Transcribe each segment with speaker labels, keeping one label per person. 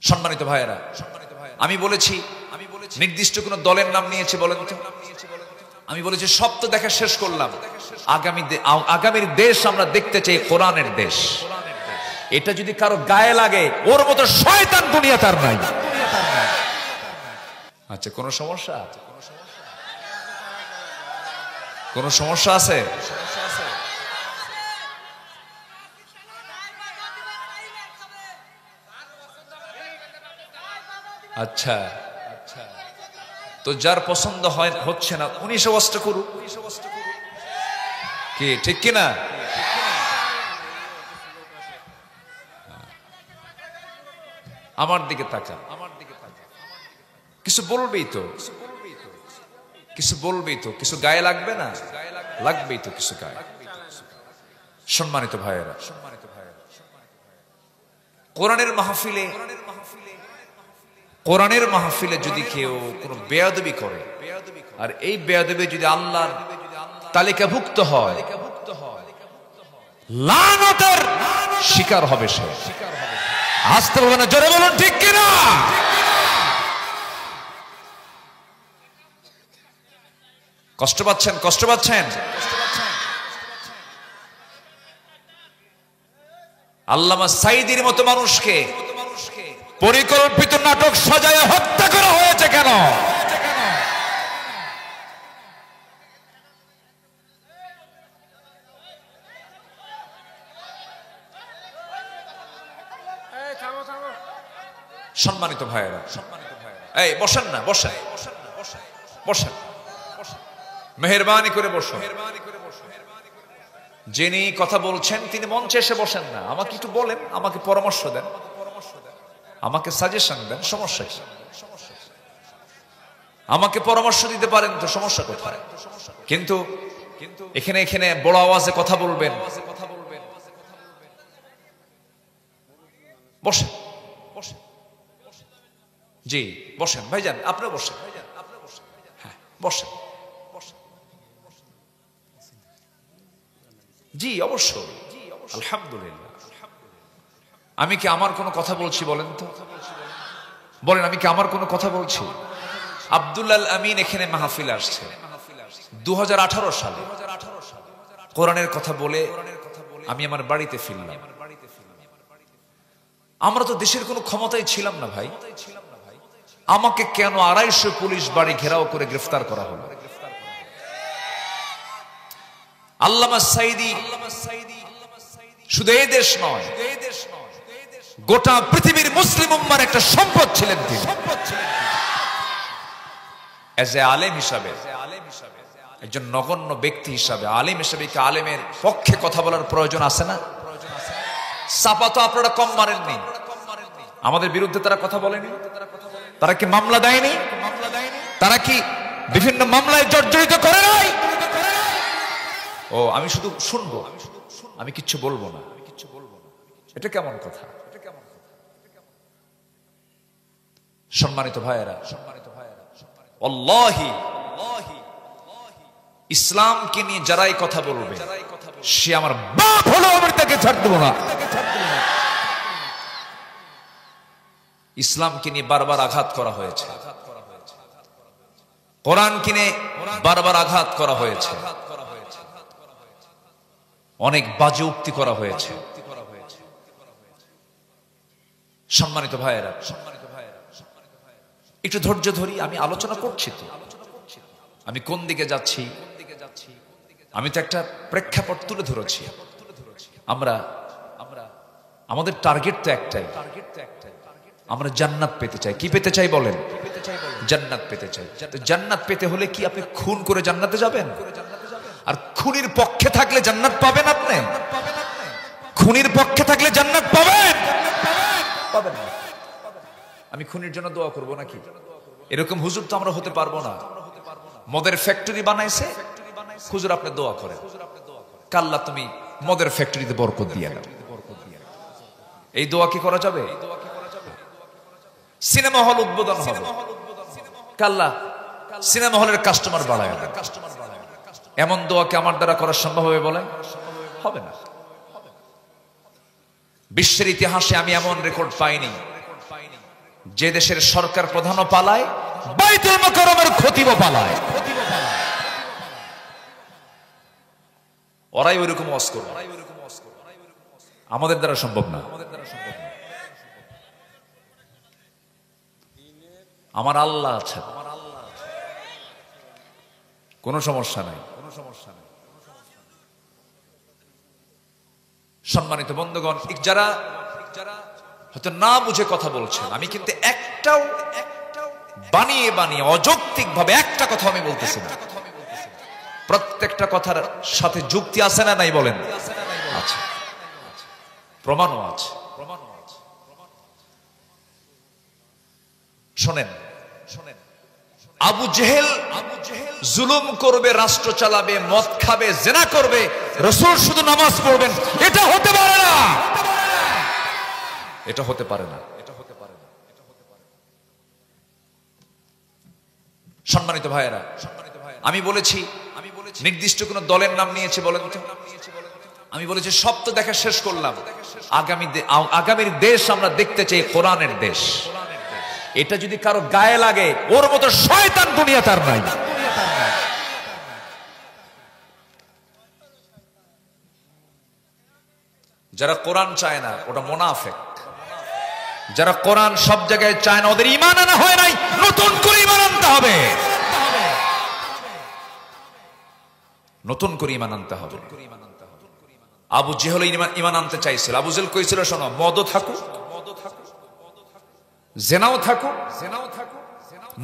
Speaker 1: সম্মানিত ভাইয়েরা, আমি বলেছি নির্দিষ্ট কোন দলের নাম নিয়েছে বলেন তো? আমি বলেছি সব তো দেখা শেষ করলাম, আগামীর দেশ আমরা দেখতে চাই কোরআনের দেশ। এটা যদি কারো গায়ে লাগে, ওর মতো শয়তান দুনিয়া তার নাই। আচ্ছা, কোন সমস্যা আছে? কোন সমস্যা আছে? আচ্ছা, তো যার পছন্দ হচ্ছে না উনি সবস্ত করুক, কি ঠিক কিনা? আমার দিকে তাকা, কিছু বলবেই তো, কিছু বলবেই তো, কিছু গায়ে লাগবে না? লাগবেই তো কিছু গায়ে। সম্মানিত ভাইয়েরা, কোরআনের মাহফিলে যদি কেউ কোনো বেয়াদবি করে, আর এই বেয়াদবি যদি আল্লাহর তালিকাভুক্ত হয়, লানতের শিকার হবে সে। আসতে বলবেন না, জোরে বলুন ঠিক কিনা? কষ্ট পাচ্ছেন? কষ্ট পাচ্ছেন? আল্লামা সাঈদীর মতো মানুষকে পরিকল্পিত নাটক সাজায় হত্যা করা হয়েছে কেন? সম্মানিত ভাইয়েরা, এই বসেন না, বসেন বসেন, মেহেরবানি করে বসুন। যিনি কথা বলছেন তিনি মঞ্চে এসে বসেন না, আমাকে একটু বলেন, আমাকে পরামর্শ দেন, আমাকে সাজেশন দেন, সমস্যা কি? আমাকে পরামর্শ দিতে পারেন তো, সমস্যা কোথায়? কিন্তু এখানে এখানে বড় আওয়াজে কথা বলবেন, বসেন জি, বসেন ভাইজান, আপনি বসেন, হ্যাঁ বসেন, জি অবশ্যই, আলহামদুলিল্লাহ। আমি কি আমার কোনো কথা বলছি বলেন তো? বলেন, আমি কি আমার কোনো কথা বলছি? আব্দুল আমিন এখানে মাহফিল আসছে 2018 সালে, কোরআনের কথা বলে আমি আমার বাড়িতে ফিরলাম। আমরা তো দেশের কোনো ক্ষমতায় ছিলাম না ভাই, আমাকে কেন 250 পুলিশ বাড়ি ঘেরাও করে গ্রেফতার করা হলো? আল্লামা সাঈদী শুধু এই দেশ নয়, গোটা পৃথিবীর মুসলিম উম্মার একটা সম্পদ ছিলেন তিনি। এজ এ আলেম হিসাবে, একজন নগণ্য ব্যক্তি হিসাবে, আলেম হিসাবে কি আলেমের পক্ষে কথা বলার প্রয়োজন আছে না? চাপা তো আপনারা কম মারেননি, আমাদের বিরুদ্ধে তারা কথা বলেনি, তারা কি মামলা দেয়নি, তারা কি বিভিন্ন মামলায় জর্জরিত করে নাই? ও আমি শুধু শুনবো, আমি কিচ্ছু বলবো না, এটা কেমন কথা? সম্মানিত ভাইয়েরা, আল্লাহি ইসলামকে নিয়ে যারাই কথা বলবে, সে আমার বাপ হলো, আমি তাকে ছাড় দেব না। ইসলামকে নিয়ে বারবার আঘাত করা হয়েছে, কোরআনকে নিয়ে বারবার আঘাত করা হয়েছে, অনেক বাজে উক্তি করা হয়েছে। সম্মানিত ভাইয়েরা, একটু ধৈর্য ধরি, আমি আলোচনা করছি তো, আমি কোন দিকে যাচ্ছি, আমি তো একটা প্রেক্ষাপট তুলে ধরেছি। আমরা আমাদের টার্গেট তো একটাই, আমরা জান্নাত পেতে চাই। কি পেতে চাই বলেন? জান্নাত পেতে চাই। জান্নাত পেতে হলে কি আপনি খুন করে জান্নাতে যাবেন? আর খুনির পক্ষে থাকলে জান্নাত পাবেন? আপনি খুনির পক্ষে থাকলে জান্নাত পাবেন? পাবেন না। আমি খুনির জন্য দোয়া করব নাকি? এরকম হুজুর তো আমরা হতে পারবো না। মদের ফ্যাক্টরি বানাইছে, হুজুর আপনি দোয়া করেন, কাল্লা তুমি মদের ফ্যাক্টরিতে বরকত দিয়ে দাও। এই দোয়া কি করা যাবে? সিনেমা হল উদ্বোধন হবে, কাল্লা সিনেমা হলের কাস্টমার বাড়ায় দেন। এমন দোয়া কি আমার দ্বারা করা সম্ভব হবে বলেন? হবে না। বিশ্বের ইতিহাসে আমি এমন রেকর্ড পাইনি যে দেশের সরকার প্রধানও পালায়, বাইতুল মুকাররমের খতিবও পালায়। ওরাই ওইরকম ওয়াজ করবে, আমাদের দ্বারা সম্ভব না। আমার আল্লাহ আছেন, কোনো সমস্যা নাই। সম্মানিত বন্ধুগণ, যারা হয়তো না বুঝে কথা বলছেন, আমি কিন্তু একটাও বানিয়ে বানিয়ে অযৌক্তিক ভাবে একটা কথা আমি বলতেছি না। প্রত্যেকটা কথার সাথে যুক্তি আছে না নাই বলেন? আছে, প্রমাণও আছে। শোনেন, আবু জেহেল জুলুম করবে, রাষ্ট্র চালাবে, মদ খাবে, জিনা করবে, রাসূল শুধু নামাজ পড়বেন, এটা হতে পারে না। এটা হতে পারে না। সম্মানিত ভাইয়েরা, আমি বলেছি নির্দিষ্ট কোন দলের নাম নিয়েছে বলেন তো? আমি বলেছি সব তো দেখা শেষ করলাম। আগামীর দেশ আমরা দেখতে চাই কোরআনের দেশ। এটা যদি কারো গায়ে লাগে, ওর মতো শয়তান দুনিয়া তার নাই। যারা কোরআন চায় না ওটা মুনাফিক। যারা কোরআন সব জায়গায় চায় না, ওদের ঈমান আনা হয় নাই, নতুন করে ঈমান আনতে হবে। নতুন করে ঈমান আনতে হবে। আবু জেহেল ঈমান আনতে চাইছিল। আবু জেহেল কইছিল, শোনো, মদও থাকুক, জেনাও থাকুক,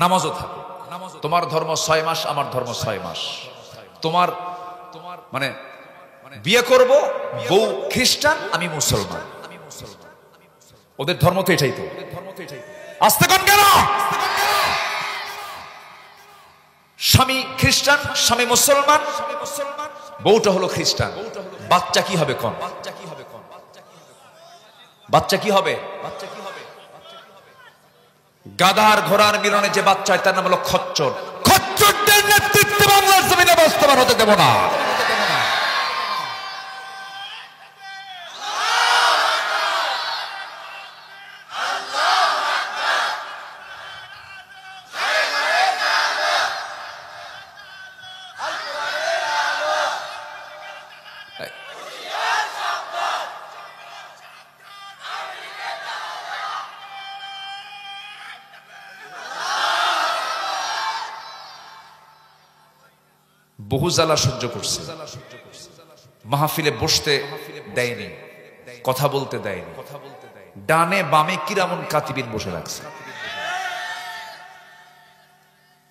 Speaker 1: নামাজও থাকুক। তোমার ধর্ম 6 মাস, আমার ধর্ম 6 মাস। তোমার মানে বিয়ে করব, বউ খ্রিস্টান, আমি মুসলমান। ওদের ধর্ম তো এটাই। তো আসতে কোন কেন? স্বামী খ্রিস্টান, স্বামী মুসলমান, বউটা হলো খ্রিস্টান। বাচ্চা কি হবে কোন? বাচ্চা কি হবে? গাধার ঘোড়ার মিলনে যে বাচ্চা হয় তার নাম হলো খচ্চর। খচ্চরদের নেতৃত্বে বাংলার জমিনে বাস্তবায়ন হতে দেব না। বহু জ্বালা সহ্য করছে, মাহফিলে বসতে দেয়নি, কথা বলতে দেয়নি, ডানে বামে কিরামন কাতিবিন বসে রাখছে।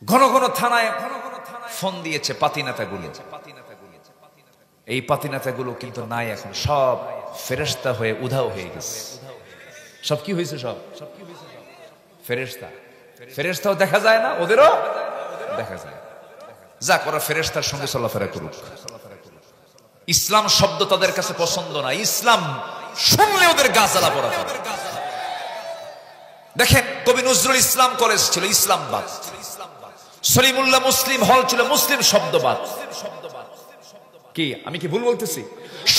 Speaker 1: ঘন ঘন থানায় ফোন দিয়েছে পাতিনেতাগুলো। এই পাতিনেতাগুলো কিন্তু নাই এখন, সব ফেরেশতা হয়ে উধাও হয়ে গেছে। সব কি হয়েছে? সব ফেরেশতা। ফেরেশতাও দেখা যায় না, ওদেরও দেখা যায়। যা করা ফেরেশতার সঙ্গে চলাফেরা করুক। ইসলাম শব্দ তাদের কাছে পছন্দ না, ইসলাম শুনলে ওদের গা জ্বালা পোড়া। দেখেন, কবি নজরুল ইসলাম কলেজ ছিল ইসলামবাদ, সলিমুল্লাহ মুসলিম হল ছিল মুসলিম শব্দবাদ। কি আমি কি ভুল বলতেছি?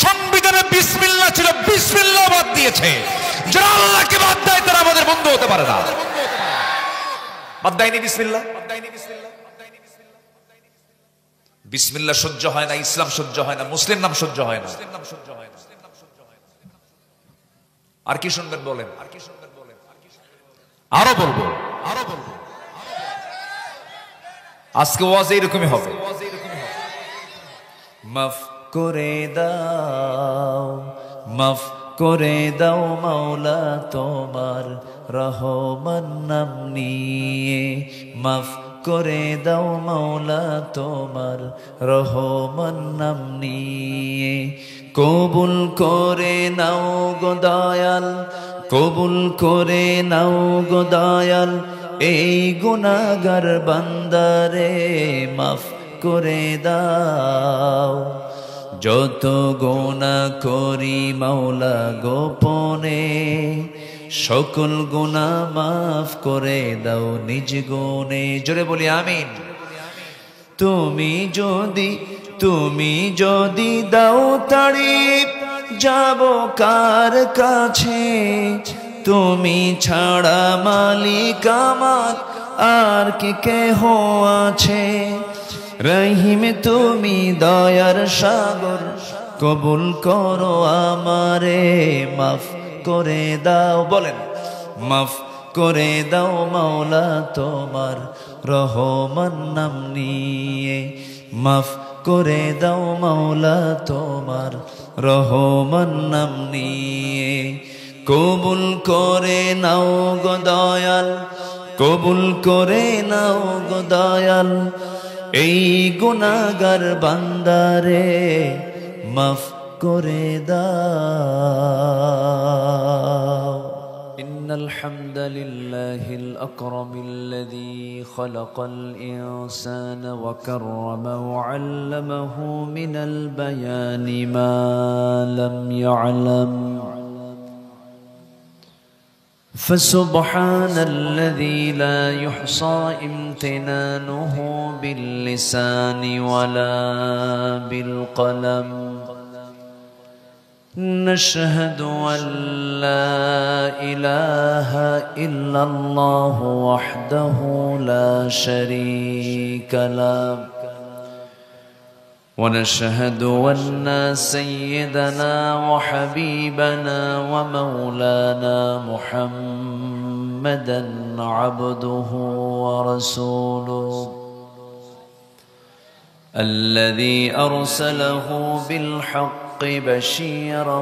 Speaker 1: সংবিধানে বিসমিল্লাহ ছিল, বিসমিল্লাহ বাদ দিয়েছে। যারা আল্লাহকে বাদ দেয় তারা আমাদের বন্ধু হতে পারে না। বাদ দেয়নি বিসমিল্লাহ। বিসমিল্লাহ সহ্য হয় না, ইসলাম সহ্য হয় না, মুসলিম নাম সহ্য হয় না। আর কি শুনবেন বলেন? আরো বলবো। আজকে ওয়াজ এরকমই হবে। মাফ করে দাও, মাফ করে দাও মাওলা তোমার রহমান নাম নিয়ে। মাফ করে দাও মাওলা তোমার রহমান নাম নিয়ে। কবুল করে নাও গো দয়াল, কবুল করে নাও গো দয়াল, এই গুনাহগার বান্দারে মাফ করে দাও। যত গুনাহ করি মাওলা গোপনে, সকল গুনাহ মাফ করে দাও নিজ গুণে। জোরে বলি আমিন। তুমি যদি দাও তাড়ি, যাব কার কাছে?
Speaker 2: তুমি ছাড়া মালিক আমার আর কি কেহ আছে। রহিম তুমি দয়ার সাগর, কবুল করো আমারে, মাফ করে দাও, বলেন মাফ করে দাও মাওলা তোমার রহমান নাম নিয়ে, মাফ করে দাও মাওলা তোমার রহমান নাম নিয়ে। কবুল করে নাও গো দয়াল, কবুল করে নাও গো দয়াল, এই গুনাহগার বান্দারে মাফ করে দাও। ইন্নাল হামদালিল্লাহিল আকরামিল্লাযী খালাকাল ইনসানা ওয়া কাররামা ওয়া 'আল্লামাহু মিনাল বায়ানি মা লাম ইয়া'লাম। فسبحان الذي لا يحصى امتنانه باللسان ولا بالقلم. نشهد أن لا إله إلا الله وحده لا شريك له، ونشهد أن سيدنا وحبيبنا ومولانا محمدا عبده ورسوله الذي أرسله بالحق بشيرا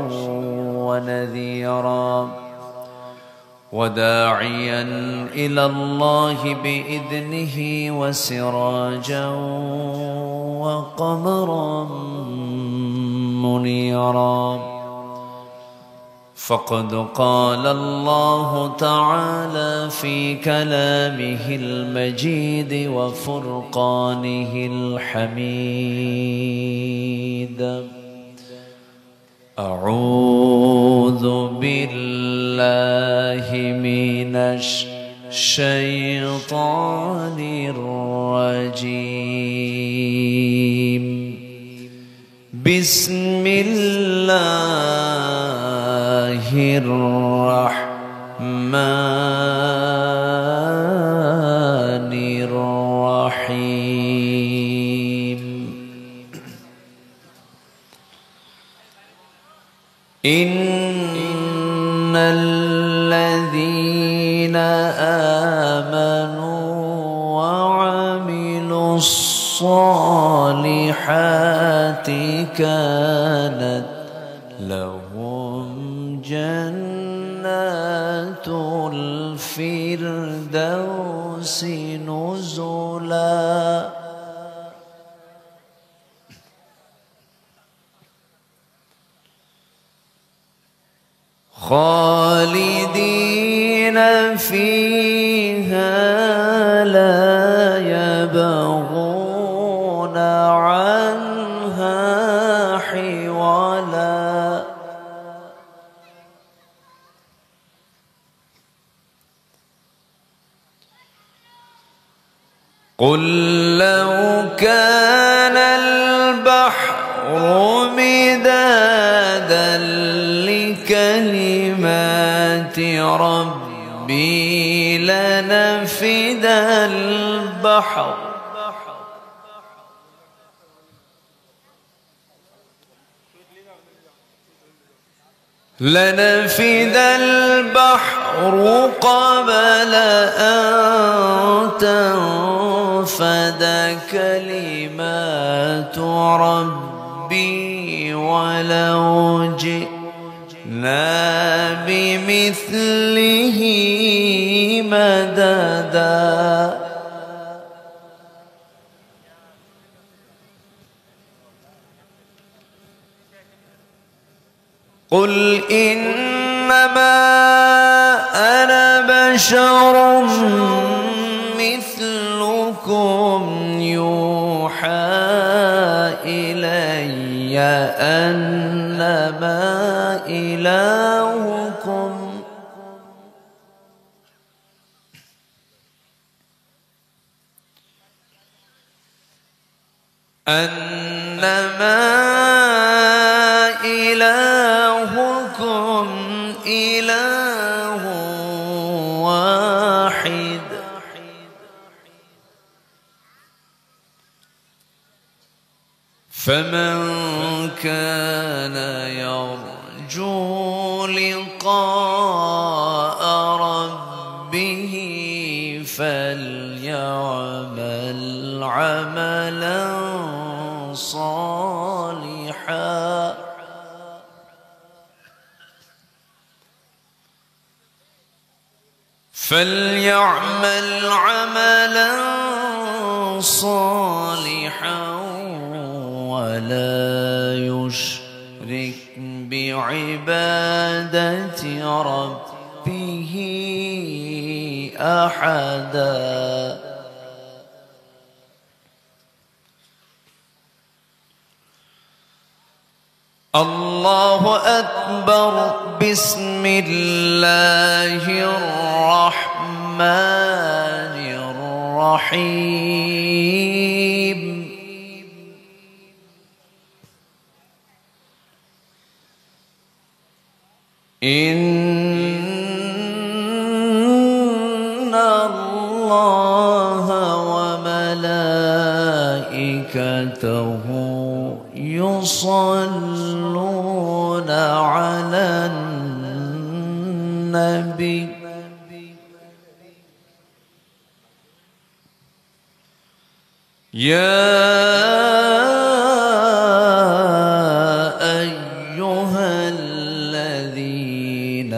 Speaker 2: ونذيرا وداعيا إلى الله بإذنه وسراجا وقمرا منيرا. فقد قال الله تعالى في كلامه المجيد وفرقانه الحميد: أعوذ بالله من الشيطان الرجيم. بسم الله الرحمن الرحيم. إن الذين آمنوا وعملوا الصالحات كانت لهم جنات الفردوس نزلا. خالدين فيها لا يبغون عنها حولا. قل لو كان البحر مدادا لكلمات ربي لنفد البحر قبل أن تنفد كلمات ربي ولو جئنا بمثله مددا. قل إنما أنا بشر مثلكم يوحى إلي أنما إلهكم إله فمن كان يرجو لقاء ربه فليعمل عملا صالحا ولا يشرك بعبادة ربه أحدا الله أكبر بسم الله الرحمن الرحيم إن الله وملائكته يصلون على النبي يا أيها الذين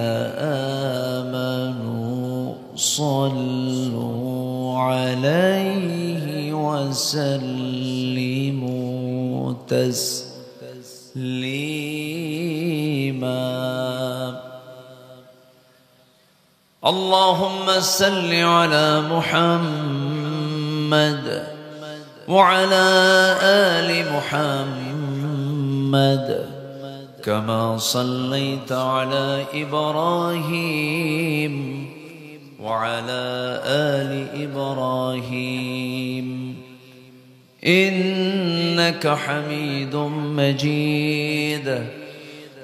Speaker 2: آمنوا صلوا عليه وسلموا تسليما اللهم صل على محمد وعلى آل محمد كما صليت على إبراهيم وعلى آل إبراهيم إنك حميد مجيد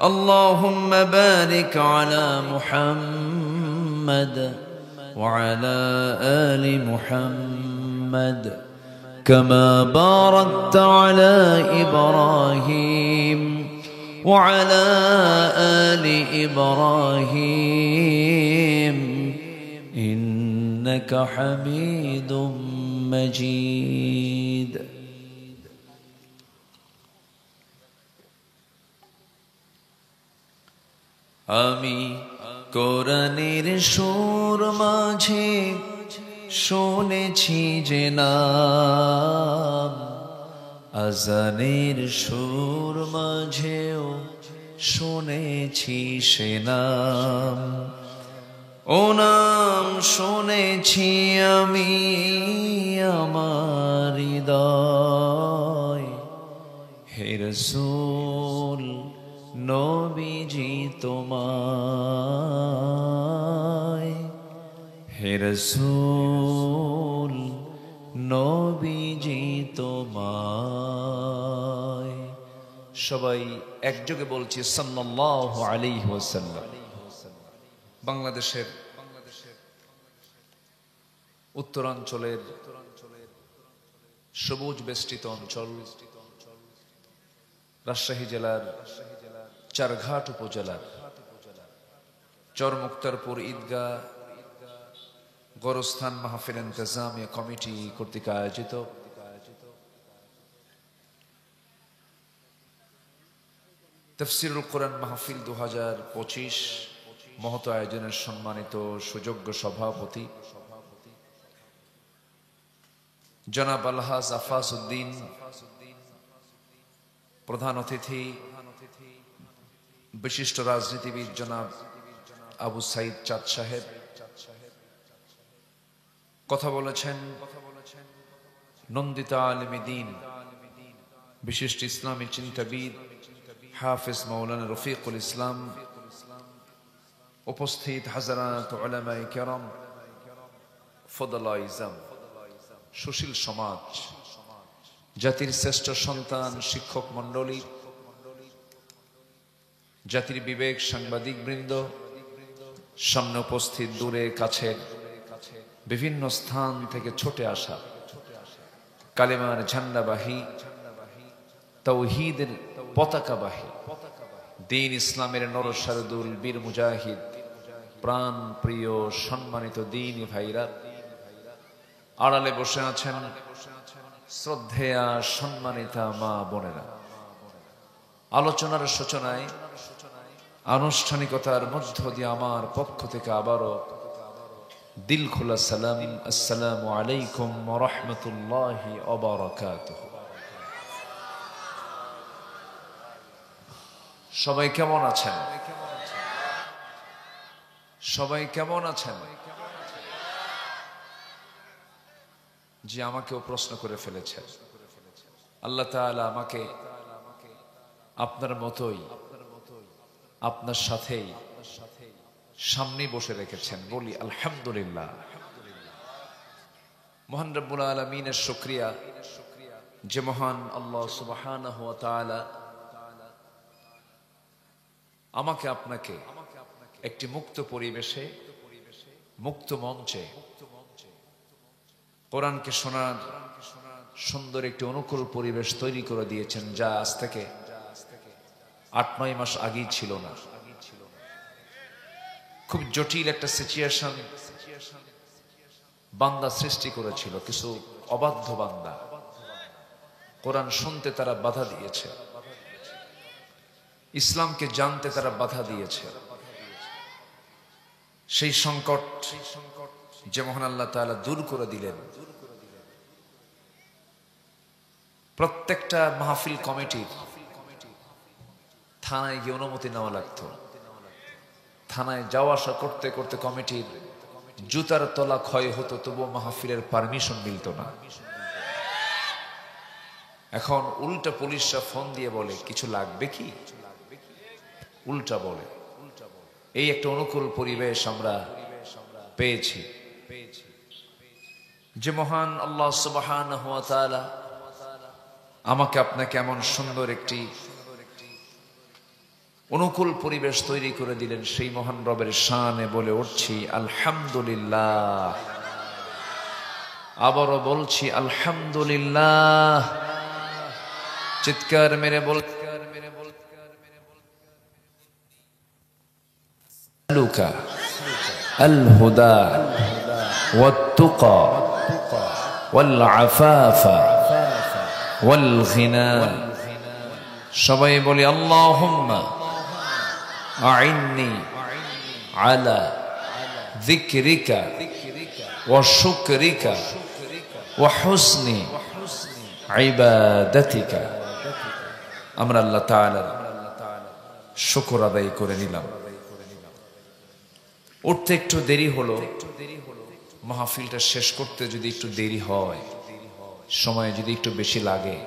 Speaker 2: اللهم بارك على محمد وعلى آل محمد كما باركت على إبراهيم وعلى آل إبراهيم إنك حميد مجيد আমি কোরআনের সুর মাঝে শুনেছি যে নাম আজানের সুর মাঝেও শুনেছি সে নাম ও নাম শুনেছি আমি আমার হৃদয় হে রাসূল নবীজি তোমায় হে রাসূল নবীজি তোমায় সবাই একযোগে বলছি সাল্লাল্লাহু আলাইহি ওয়াসাল্লাম বাংলাদেশের উত্তরাঞ্চলের সবুজ বেষ্টিত অঞ্চল রাজশাহী জেলার চারঘাট উপজেলার চরমুক্তারপুর ঈদগাহ গোরস্থান মাহফিল ইন্তেজামিয়া কমিটি কর্তৃক আয়োজিত তাফসীরুল কোরআন মাহফিল 2025 মহত আয়োজনের সম্মানিত সুযোগ্য সভাপতি জনাব আলহাজ আফাস উদ্দিন, প্রধান অতিথি বিশিষ্ট রাজনীতিবিদ জনাব আবু সাইদ চাঁদ সাহেব কথা বলেছেন। নন্দিত আলেমে দ্বীন বিশিষ্ট ইসলামী চিন্তাবিদ হাফেজ মাওলানা রফিকুল ইসলাম, উপস্থিত হাজারাত উলামায়ে কেরাম, ফদলায়ে ইজাম, সুশীল সমাজ, জাতির শ্রেষ্ঠ সন্তান শিক্ষক মণ্ডলী, জাতির বিবেক সাংবাদিক বৃন্দ, সামনে উপস্থিত দূরে কাছে বিভিন্ন স্থান থেকে ছুটে আসা কালেমার ঝান্ডাবাহী
Speaker 1: তাওহীদের পতাকাবাহী, দ্বীন ইসলামের নরসারদুল বীর মুজাহিদ, প্রাণ প্রিয় সম্মানিত দ্বীনী ভাইরা, আড়ালে বসে আছেন শ্রদ্ধেয়া সম্মানিতা মা বোনেরা, আলোচনার সূচনায় আনুষ্ঠানিকতার মধ্য দিয়ে আমার পক্ষ থেকে আবারও দিল খোলা সালাম, আসসালামু আলাইকুম ওয়া রাহমাতুল্লাহি ওয়া বারাকাতুহু। সবাই কেমন আছেন? সবাই কেমন আছেন? জি, আমাকেও প্রশ্ন করে ফেলেছেন। আল্লাহ তাআলা আমাকে আপনার মতোই আপনার সাথেই সামনে বসে রেখেছেন, বলি আলহামদুলিল্লাহ। মহান রব্বুল আলামিনের শুকরিয়া যে মহান আল্লাহ সুবহানাহু ওয়া তাআলা আমাকে আপনাকে একটি মুক্ত পরিবেশে, মুক্ত মঞ্চে কোরআনকে শোনার সুন্দর একটি অনুকূল পরিবেশ তৈরি করে দিয়েছেন, যা আজ থেকে 8-9 মাস আগেই ছিল না। খুব জটিল একটা সিচুয়েশন বান্দা সৃষ্টি করেছিল, কিছু অবাধ্য বান্দা কোরআন শুনতে তারা বাধা দিয়েছে, ইসলামকে জানতে তারা বাধা দিয়েছে। সেই সংকট যে মহান আল্লাহ তাআলা দূর করে দিলেন। প্রত্যেকটা মাহফিল কমিটির থানায় গিয়ে অনুমতি নেওয়া লাগতো। থানায় যাওয়া আসা করতে করতে কমিটির জুতার তলা ক্ষয় হতো, তবুও মাহফিলের পারমিশন মিলত না। এখন উল্টা পুলিশরা ফোন দিয়ে বলে কিছু লাগবে কি, উল্টা বলে। এই একটা অনুকূল পরিবেশ আমরা পেয়েছি। যে মহান আল্লাহ সুবহানাহু ওয়া তাআলা আমাকে আপনাকে এমন সুন্দর একটি অনুকূল পরিবেশ তৈরি করে দিলেন, সেই মহান রবের শানে বলে উঠছি আলহামদুলিল্লাহ। আবারও বলছি আলহামদুলিল্লাহ। চিৎকার মেরে বল লুকা আল হুদা ওয়াত তুকা ওয়াল আফাফা ওয়াল গিনা। সবাই বলি আল্লাহুম্মা আইন্নি আলা যিকরিকা ওয়া শুকরিকা ওয়া হুসনি ইবাদাতিকা। আমরা আল্লাহ তাআলার শুকর আদায় করে নিলাম। উঠতে একটু দেরি হলো, মাহফিলটা শেষ করতে যদি একটু দেরি হয়, সময় যদি একটু বেশি লাগে,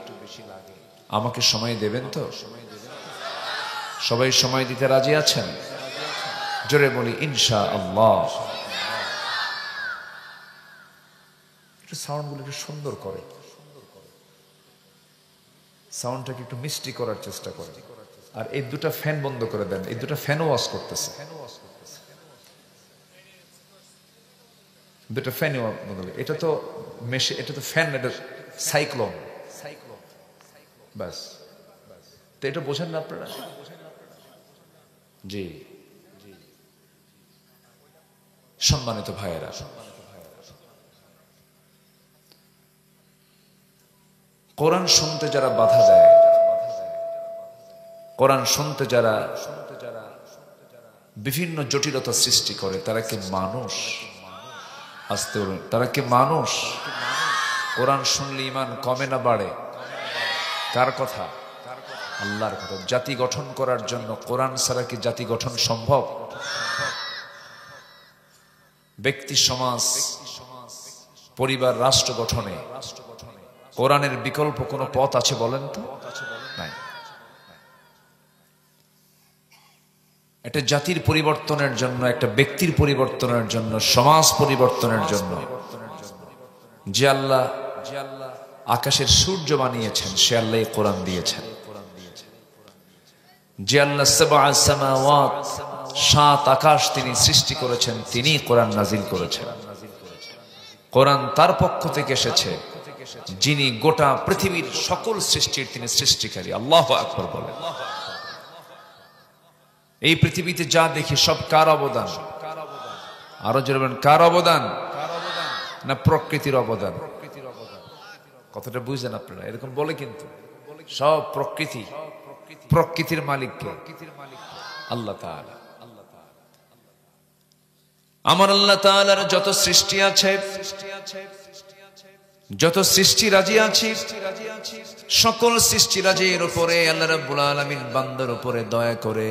Speaker 1: আমাকে সময় দেবেন তো? সবাই সময় দিতে রাজি আছেন? জোরে বলি ইনশাআল্লাহ। একটু সাউন্ডগুলো একটু সুন্দর করে, সাউন্ডটাকে একটু মিষ্টি করার চেষ্টা করে। আর এই দুটো ফ্যান বন্ধ করে দেন, এই দুটো ফ্যানও ওয়াজ করতেছে, দুটো ফ্যানও বন্ধ করে। এটা তো মেশিন, এটা তো ফ্যান, এটা সাইক্লোন। বাস, তো এটা বোঝেন না আপনারা? জি, সম্মানিত ভাইয়েরা, কোরআন শুনতে যারা বাধা দেয়, কোরআন শুনতে যারা বিভিন্ন জটিলতা সৃষ্টি করে, তারা কি মানুষ? আসতে বলুন, তারা কি মানুষ? কোরআন শুনলে ঈমান কমে না বাড়ে? কার কথা? আল্লাহর কথা। জাতি গঠন করার জন্য কোরআন ছাড়া কি জাতি গঠন সম্ভব? ব্যক্তি, সমাজ, পরিবার, রাষ্ট্র গঠনে কোরআনের বিকল্প কোনো পথ আছে বলেন তো? নাই। একটা জাতির পরিবর্তনের জন্য, একটা ব্যক্তির পরিবর্তনের জন্য, সমাজ পরিবর্তনের জন্য যে আল্লাহ আকাশের সূর্য বানিয়েছেন, সে আল্লাহ কোরআন দিয়েছেন। যে আল্লাহ সাবআ সামাওয়াত, 7 আকাশ তিনি সৃষ্টি করেছেন, তিনি কোরআন নাজিল করেছেন। কোরআন তার পক্ষ থেকে এসেছে, যিনি গোটা পৃথিবীর সকল সৃষ্টির তিনি সৃষ্টিকারী। আল্লাহু আকবার বলেন। এই পৃথিবীতে যা দেখি সব কার অবদান? আরো জোরে বলেন, কার অবদান? না প্রকৃতির অবদান? কথাটা বুঝলেন আপনারা? এরকম বলে কিন্তু সব প্রকৃতি, প্রকৃতির মালিক কে? আল্লাহ তাআলা। আমার আল্লাহ তাআলার যত সৃষ্টি আছে, যত সৃষ্টি রাজি আছে, সকল সৃষ্টি রাজির উপরে আল্লাহ রাব্বুল আলামিন বান্দার উপরে দয়া করে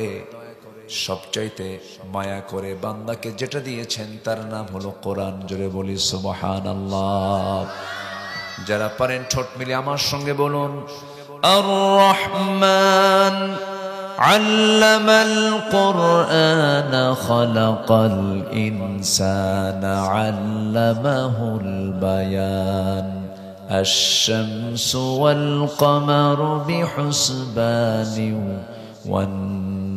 Speaker 1: সবচাইতে মায়া করে বান্দাকে যেটা দিয়েছেন তার নাম হলো কোরআন। জোরে বলি সুবহানাল্লাহ। যারা পারেন ঠোঁট মিলে আমার সঙ্গে বলুন, আর রহমান আল্লামাল কুরআন খালাকাল ইনসানা আল্লামাহুল বায়ান আশ-শামসু ওয়াল কমারু বিহুসবানি ওয়ান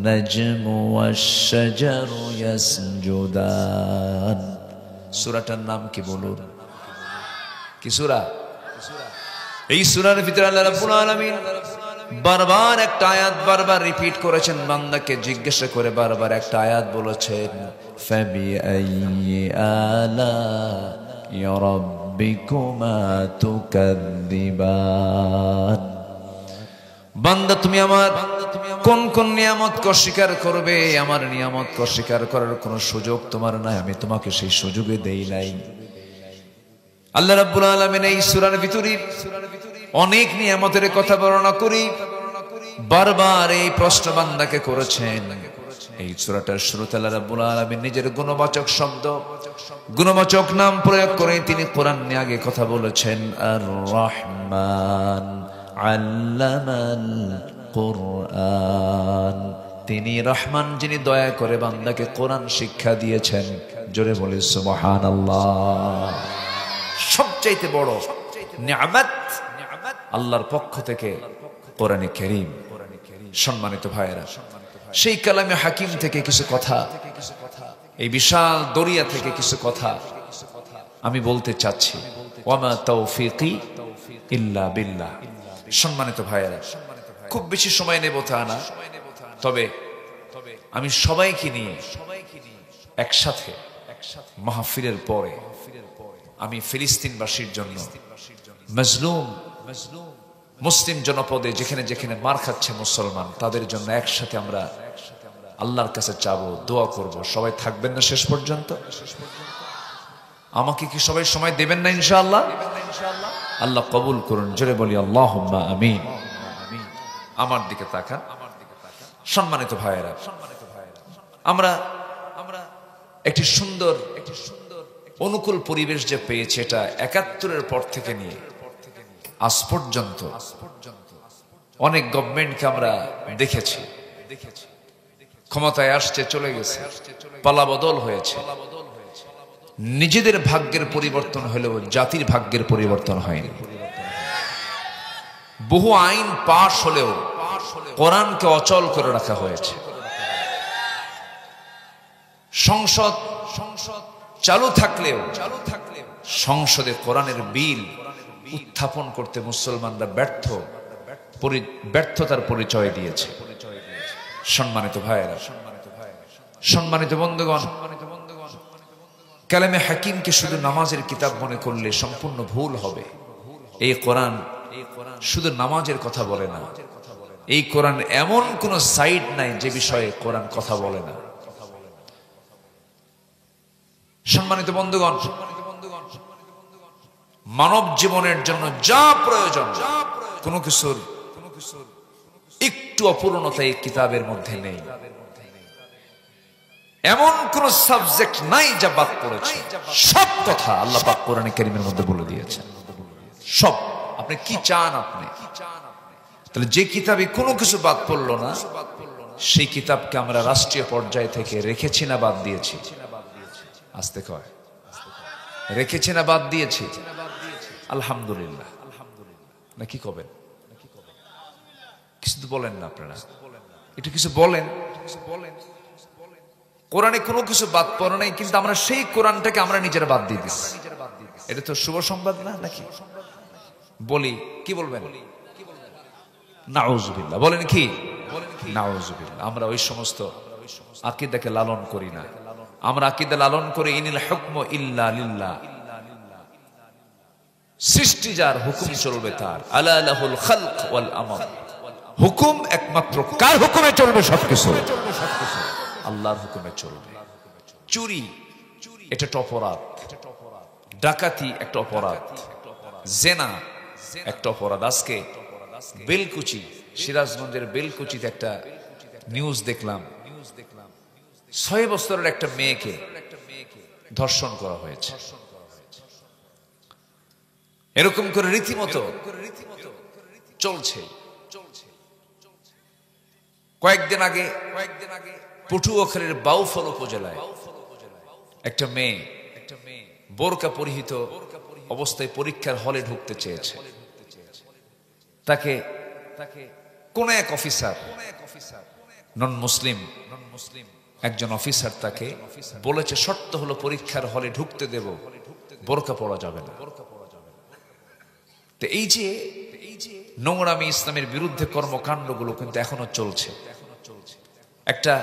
Speaker 1: নাজমু ওয়াশ-শাজারু ইয়াসজুদান। সূরাটার নাম কি বলুন? কি সূরা? এই সূরার ভিতরে আল্লাহ রাব্বুল আলামিন বারবার একটা আয়াত বারবার রিপিট করেছেন, বান্দাকে জিজ্ঞাসা করে বারবার একটা আয়াত বলেছেন, ফাবিআইয়ি আলা'i রাব্বিকুমা তুকাযযিবান। বান্দা তুমি আমার কোন কোন নিয়ামতকে অস্বীকার করবে? আমার নিয়ামতকে অস্বীকার করার কোনো সুযোগ তোমার নাই, আমি তোমাকে সেই সুযোগে দেই নাই। আল্লাহ রাব্বুল আলামিন এই সূরার ভিতরে অনেক নিয়ামতের কথা বর্ণনা করি, বারবার এই প্রশ্ন বান্দাকে করেছেন। এই সূরাটার শুরুতে আল্লাহ রাব্বুল আলামিন নিজের গুণবাচক শব্দ, গুণবাচক নাম প্রয়োগ করে তিনি কোরআন নিয়ে আগে কথা বলেছেন। আর রহমান আল্লামাল কুরআন, তিনি রহমান যিনি দয়া করে বান্দাকে কোরআন শিক্ষা দিয়েছেন। জোরে বলি সুবহানাল্লাহ। সবচাইতে বড় নিয়ামত আল্লাহর পক্ষ থেকে কোরআনে কারীম। সম্মানিত ভাইয়েরা, সেই কালামে হাকিম থেকে কিছু কথা, এই বিশাল দরিয়া থেকে কিছু কথা আমি বলতে চাচ্ছি। ওয়ামা তাওফীকি ইল্লা বিল্লাহ। সম্মানিত ভাইয়েরা, খুব বেশি সময় নেব তা না, তবে আমি সবাইকে নিয়ে একসাথে মাহফিলের পরে আমি ফিলিস্তিনবাসীর জন্য, মজলুম মুসলিম জনপদে যেখানে যেখানে মার খাচ্ছে মুসলমান, তাদের জন্য একসাথে আমরা আল্লাহর কাছে চাবো, দোয়া করব। সবাই থাকবেন না শেষ পর্যন্ত? আমাকে কি সবাই সময় দেবেন না ইনশাআল্লাহ? আল্লাহ কবুল করুন। জোরে বলি আল্লাহুম্মা আমিন। আমার দিকে তাকান। সম্মানিত ভাইয়েরা, আমরা একটি সুন্দর অনুকূল পরিবেশ যে পেয়েছে, এটা ৭১-এর পর থেকে নিয়ে আজ পর্যন্ত অনেক গভর্নমেন্টকে আমরা দেখেছি, ক্ষমতায় আসছে, চলে গেছে, পালাবদল হয়েছে। নিজেদের ভাগ্যের পরিবর্তন হলেও জাতির ভাগ্যের পরিবর্তন হয়নি। বহু আইন পাশ হলেও কোরআনকে অচল করে রাখা হয়েছে। সংসদ চালু থাকলেও সংসদে কোরআনের বিল উত্থাপন করতে মুসলমানরা ব্যর্থতার পরিচয় দিয়েছে। সম্মানিত ভাইয়েরা, সম্মানিত বন্ধুগণ, কালামে হাকিমকে শুধু নামাজের কিতাব মনে করলে সম্পূর্ণ ভুল হবে। এই কোরআন শুধু নামাজের কথা বলে না। এই কোরআন এমন কোন সাইড নাই যে বিষয়ে কোরআন কথা বলে না। সম্মানিত বন্ধুগণ, মানব জীবনের জন্য যা প্রয়োজন, কোনো কিছুর একটু অপূর্ণতা এই কিতাবের মধ্যে নেই। এমন কোন সাবজেক্ট নাই যা বাদ পড়েছে। সব কথা আল্লাহ পাক কোরআনে কারীমের মধ্যে বলে দিয়েছেন। সব। আপনি কি চান? আপনি তাহলে যে কিতাবে কোনো কিছু বাদ পড়লো না, সেই কিতাবকে আমরা রাষ্ট্রীয় পর্যায় থেকে রেখেছি না বাদ দিয়েছি? আস্তে কয়, রেখেছি না বাদ দিয়েছি? আলহামদুলিল্লাহ। না কি কবেন? কিছু তো বলেন না আপনারা, একটু কিছু বলেন। কোরআনে কোনো কিছু বাদ পড়ে নাই, কিন্তু আমরা সেই কোরআনটাকে আমরা নিজেরা বাদ দিয়ে দিচ্ছি। এটা তো শুভ সংবাদ না নাকি? বলি কি বলবেন? নাউজুবিল্লাহ। বলেন কি? নাউজুবিল্লাহ। আমরা ওই সমস্ত আকীদাকে লালন করি না। আমরা আকীদা লালন করি ইনিল হুকমু ইল্লা লিল্লাহ, সৃষ্টি যার, হুকুম চলবে তার। আলা লাহুল খালক ওয়াল আমর, হুকুম একমাত্র কার হুকুমে চলবে? সবকিছু আল্লাহর হুকুমে চলবে। চুরি এটা একটা অপরাধ, ডাকাতি একটা অপরাধ, জেনা একটা অপরাধ। আজকে বেলকুচি, সিরাজগঞ্জের বেলকুচিতে একটা নিউজ দেখলাম, 6 বছরের একটা মেয়েকে ধর্ষণ করা হয়েছে। এরকম করে রীতিমতো চলছে। কয়েকদিন আগে পটুয়াখালীর বাউফল উপজেলায় একটা মেয়ে বোরকা পরিহিত অবস্থায় পরীক্ষার হলে ঢুকতে চেয়েছে। তাকে কোন এক অফিসার, নন মুসলিম একজন অফিসার তাকে বলেছে, শর্ত হলো পরীক্ষার হলে ঢুকতে দেব, বোরকা পরা যাবে না। তো এই যে নোংরামি, ইসলামের বিরুদ্ধে কর্মকাণ্ডগুলো কিন্তু এখনো চলছে। একটা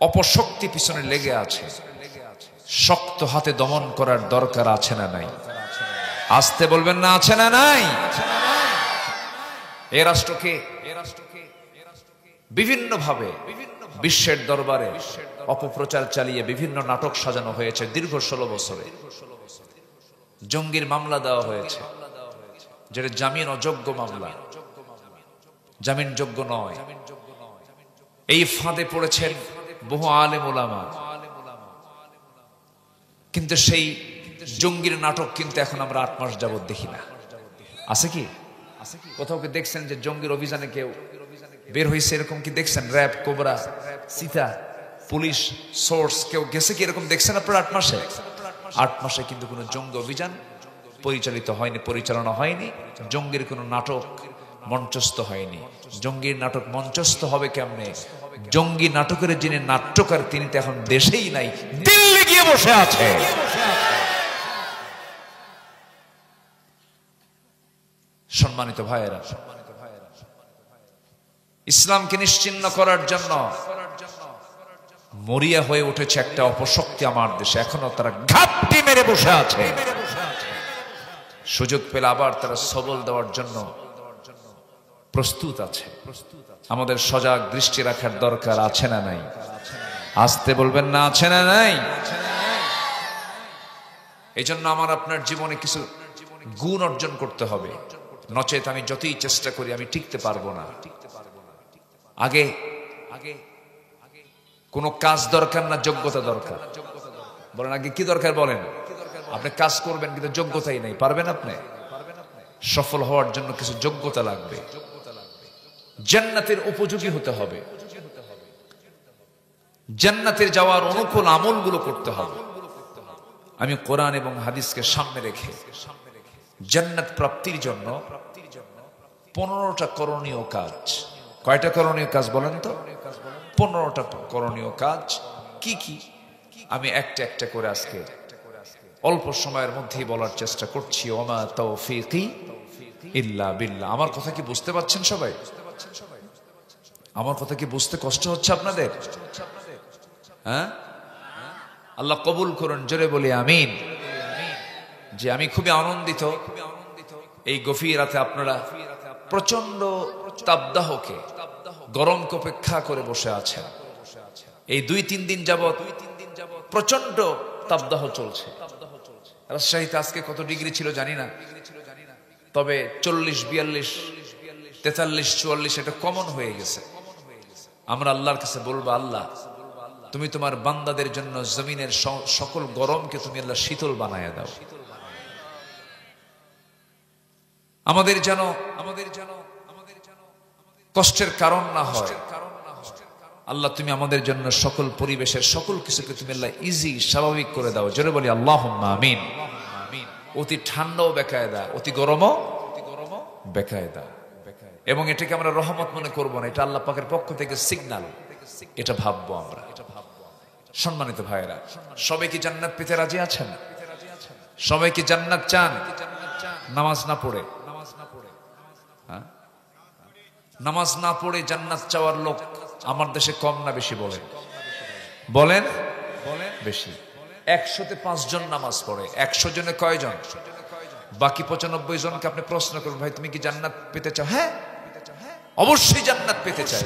Speaker 1: অপশক্তি পিছনে লেগে আছে, শক্ত হাতে দমন করার দরকার আছে না নাই? আসতে বলবেন না, আছে না নাই? এ রাষ্ট্রকে বিভিন্নভাবে বিশ্বের দরবারে অপপ্রচার চালিয়ে বিভিন্ন নাটক সাজানো হয়েছে দীর্ঘ 16 বছরে। জঙ্গির মামলা দেওয়া হয়েছে, যেটা জামিন অযোগ্য মামলা, জামিনযোগ্য নয়। এই ফাঁদে পড়েছেন বহু আলেম ওলামা। কিন্তু সেই জঙ্গির নাটক কিন্তু এখন আমরা 8 মাস যাবত দেখি না। আছে কি? কোথাও কি দেখছেন যে জঙ্গির অভিযানে কেউ বের হয়েছে? এরকম কি দেখছেন? র্যাব, কোবরা, সিতা, পুলিশ, সোর্স কেউ গেছে কি? এরকম দেখছেন আপনারা 8 মাসে? 8 মাসে কিন্তু কোনো জঙ্গি অভিযান পরিচালিত হয়নি, পরিচালনা হয়নি। জঙ্গির কোনো নাটক মঞ্চস্থ হয়নি। জঙ্গির নাটক মঞ্চস্থ হবে কেমনে? জঙ্গি নাটকের যিনি নাট্যকার তিনি তো এখন দেশেই নাই, দিল্লি গিয়ে বসে আছে। সম্মানিত ভাইয়েরা, ইসলামকে নিশ্চিহ্ন করার জন্য মরিয়া হয়ে উঠেছে একটা অপশক্তি আমার দেশে। এখনো তারা ঘাপটি মেরে বসে আছে। সুযোগ পেলে আবার তারা সবল দেওয়ার জন্য প্রস্তুত আছে। আমাদের সজাগ দৃষ্টি রাখার দরকার আছে না নাই? আসতে বলবেন না, আছে না নাই? এই জন্য আমার আপনার জীবনে কিছু গুণ অর্জন করতে হবে, নচেত আমি যতই চেষ্টা করি আমি টিকতে পারবো না। আগে কোনো কাজ দরকার না, যোগ্যতা দরকার। বলেন আগে কি দরকার? বলেন। আপনি কাজ করবেন কিন্তু যোগ্যতাই নাই, পারবেন আপনি? সফল হওয়ার জন্য কিছু যোগ্যতা লাগবে। জান্নাতের উপযোগী হতে হবে, জান্নাতের যাওয়ার অনুকূল আমলগুলো করতে হবে। আমি কোরআন এবং হাদিসকে সামনে রেখে জান্নাত প্রাপ্তির জন্য 15টা করণীয় কাজ। কয়টা করণীয় কাজ বলেন তো? 15টা করণীয় কাজ। কি কি আমি একটা একটা করে আজকে অল্প সময়ের মধ্যেই বলার চেষ্টা করছি। ওমা তাওফীকি ইল্লা বিল্লাহ। আমার কথা কি বুঝতে পারছেন সবাই? আমার কথা কি বুঝতে কষ্ট হচ্ছে আপনাদের? হ্যাঁ, আল্লাহ কবুল করুন, জোরে বলি আমিন। যে আমি খুবই আনন্দিত এই গভীর রাতে আপনারা প্রচন্ড তাপদাহকে, গরমকে উপেক্ষা করে বসে আছেন। এই 2-3 দিন যাবত প্রচন্ড তাপদাহ চলছে। রাজশাহীতে আজকে কত ডিগ্রি ছিল জানি না, তবে 40, 42, 43, 44 এটা কমন হয়ে গেছে। আমরা আল্লাহর কাছে বলবো, আল্লাহ তুমি তোমার বান্দাদের জন্য জমিনের সকল গরমকে তুমি আল্লাহ শীতল বানায়া দাও। আমাদের যেন কষ্টের কারণ না হয়। আল্লাহ তুমি আমাদের জন্য সকল পরিবেশের সকল কিছুকে তুমি আল্লাহ ইজি, স্বাভাবিক করে দাও। জোরে বলি আল্লাহুম্মা আমিন। অতি ঠান্ডাও বেকায়দা, অতি গরমও বেকায়দা। এবং এটাকে আমরা রহমত মনে করবো না, এটা আল্লাহ পাকের পক্ষ থেকে সিগন্যাল, এটা ভাববো আমরা। সম্মানিত ভাইয়েরা, সবাই কি জান্নাত পেতে রাজি আছেন? সবাই কি জান্নাত চান? নামাজ না পড়ে, নামাজ না পড়ে জান্নাত চাওয়ার লোক আমার দেশে কম না বেশি? বলেন বলেন বেশি। 100-তে 5 জন নামাজ পড়ে, 100 জনে কয়জন? বাকি 95 জনকে আপনি প্রশ্ন করুন, ভাই তুমি কি জান্নাত পেতে চাও? হ্যাঁ, অবশ্যই জান্নাত পেতে চাই।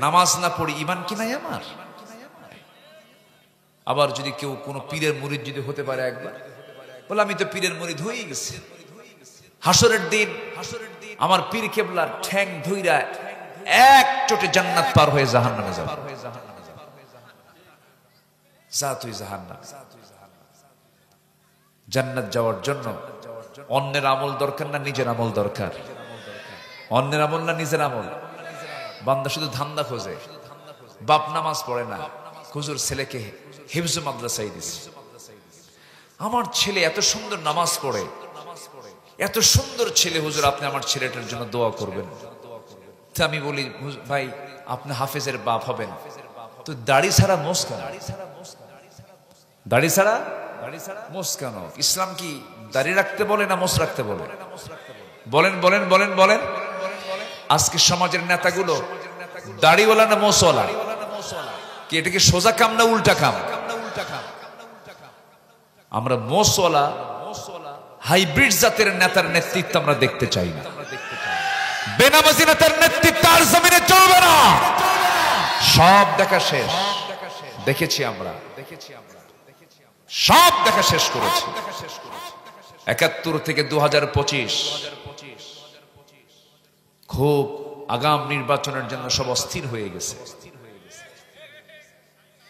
Speaker 1: নামাজ না পড়ি ঈমান কি নাই আমার? আবার যদি কেউ কোনো পীরের মুরিদ যদি হতে পারে একবার, বলে আমি তো পীরের মুরিদ হয়ে গেছি, হাসরের দিন আমার পীর কেবলার ঠ্যাং ধইরা এক চোটে জান্নাত পার হয়ে জাহান্নামে যাবে। যা তুই জাহান্নাম। জান্নাত যাওয়ার জন্য অন্যের আমল দরকার না নিজের আমল দরকার? অন্যের আমল না নিজের আমল? বান্দা শুধু ধান্দা খোঁজে, বাপ নামাজ পড়ে না, হুজুর ছেলেকে হিফজ মাদ্রাসায় দিছে, আমার ছেলে এত সুন্দর নামাজ পড়ে, এত সুন্দর ছেলে, হুজুর আপনি আমার ছেলেটার জন্য দোয়া করবেন। তো আমি বলি, ভাই আপনি হাফেজের বাপ হবেন তো দাড়ি ছাড়া মোস কেন? দাড়ি ছাড়া মোস কেন? ইসলাম কি দাড়ি রাখতে বলে না মোস রাখতে বলে? বলেন বলেন বলেন বলেন। আজকে সমাজের নেতাগুলো দাড়িওয়ালা না মোসওয়ালা? কি এটা কি সোজা কাম না উল্টা কাম? আমরা মোসওয়ালা হাইব্রিড জাতের নেতার নেতৃত্ব আমরা দেখতে চাই না। বেনামাজি নেতার নেতৃত্ব আর জমিনে চলবে না। সব দেখা শেষ, দেখেছি আমরা, সব দেখা শেষ করেছি। 71 থেকে 2025 খুব আগাম নির্বাচনের জন্য সব অস্থির হয়ে গেছে।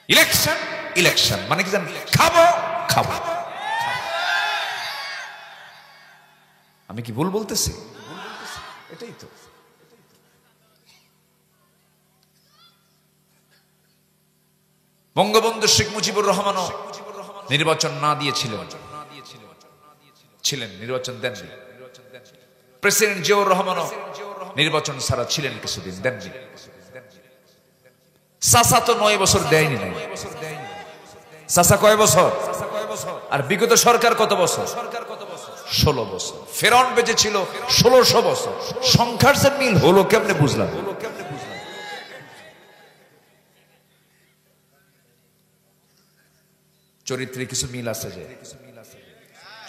Speaker 1: ইলেকশন ইলেকশন মানে কি জানেন? খাবো খাবো। আমি কি ভুল বলতেছি? এটাই তো। বঙ্গবন্ধু শেখ মুজিবুর রহমানও নির্বাচন না দিয়েছিলেন, নির্বাচন দেননি। প্রেসিডেন্ট জিয়াউর রহমানও নির্বাচন ছাড়া ছিলেন কিছুদিন, দেননি। চাচা তো 9 বছর দেয়নি নাই। চাচা কয় বছর? আর বিগত সরকার কত বছর? 16 বছর। ফেরাউন বেঁচে ছিল 1600 বছর। সংখ্যার যে মিল হলো কেমনে বুঝলাম? চরিত্রে কিছু মিল আছে, যে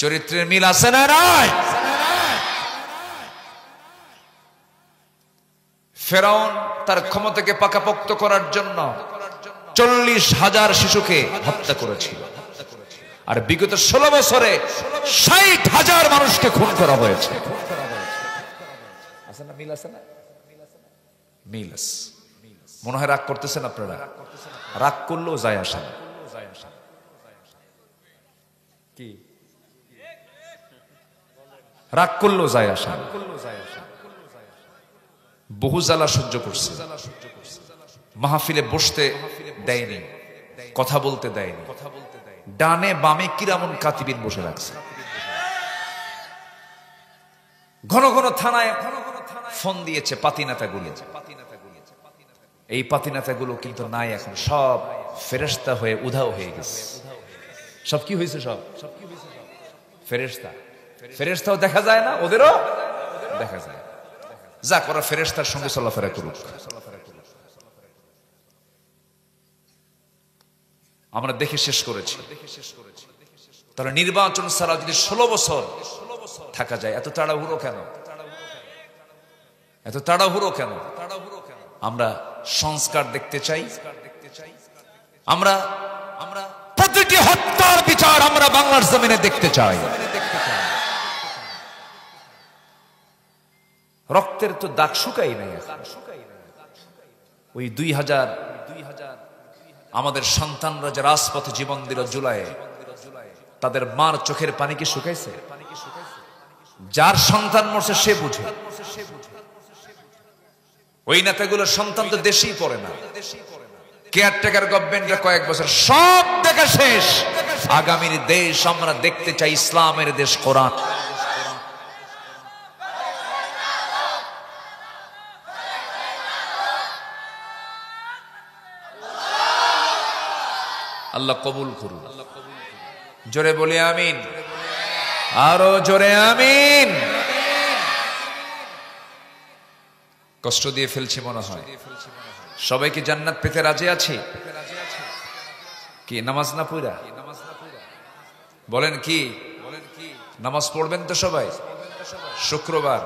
Speaker 1: চরিত্রের মিল আছে না নাই? ফেরাউন তার ক্ষমতাকে পাকাপোক্ত করার জন্য 40,000 শিশুকে হত্যা করেছিল, আর বিগত 16 বছরে 60,000 মানুষকে খুন করা হয়েছে। আছে না মিল? আছে না মিল? মনে হয় রাগ করতেছেন আপনারা? রাগ করলেও যায় আসে না। কি রাগ করলেও যায় আসে না। বহু জ্বালা সহ্য করছে, মাহফিলে বসতে দেয়নি, কথা বলতে দেয়নি, ডানে বামে কিরামন কাতিবিন বসে রাখছে। ঘন ঘন থানায় ফোন দিয়েছে পাতিনেতাগুলো। এই পাতিনেতাগুলো কিন্তু নাই এখন, সব ফেরেশতা হয়ে উধাও হয়ে গেছে। সব কি হয়েছে? সব ফেরেশতা। ফেরেশতাও দেখা যায় না, ওদেরও দেখা যায়। যা করা ফেরেশতার সঙ্গে চলাফেরা করুক। আমরা দেখে শেষ করেছি। তাহলে নির্বাচন ছাড়া যদি 16 বছর থাকা যায়, এত তাড়াহুড়ো কেন? এত তাড়াহুড়ো কেন? আমরা সংস্কার দেখতে চাই। আমরা প্রতিটি হত্যার বিচার আমরা বাংলার জমিনে দেখতে চাই। রক্তের তো দাগ শুকাই নাই। ওই 2000 আমাদের সন্তানরা যে রাজপথে জীবন দিল জুলাইয়ে, তাদের মার চোখের পানি কি শুকাইছে? যার সন্তান মরছে সে বুঝে। ওই নেতাগুলোর সন্তান তো দেশেই পড়ে না। কেয়ারটেকার গভর্নমেন্টের কয়েক বছর সব দেখা শেষ। আগামীর দেশ আমরা দেখতে চাই ইসলামের দেশ, কোরআন। আল্লাহ কবুল করুন। জোরে বলি আমিন। আরো জোরে আমিন। কষ্ট দিয়ে ফেলছি মনে হয়। সবাই কি জান্নাত পেতে রাজি আছে? কি নামাজ না পড়া? বলেন কি নামাজ পড়বেন তো সবাই? শুক্রবার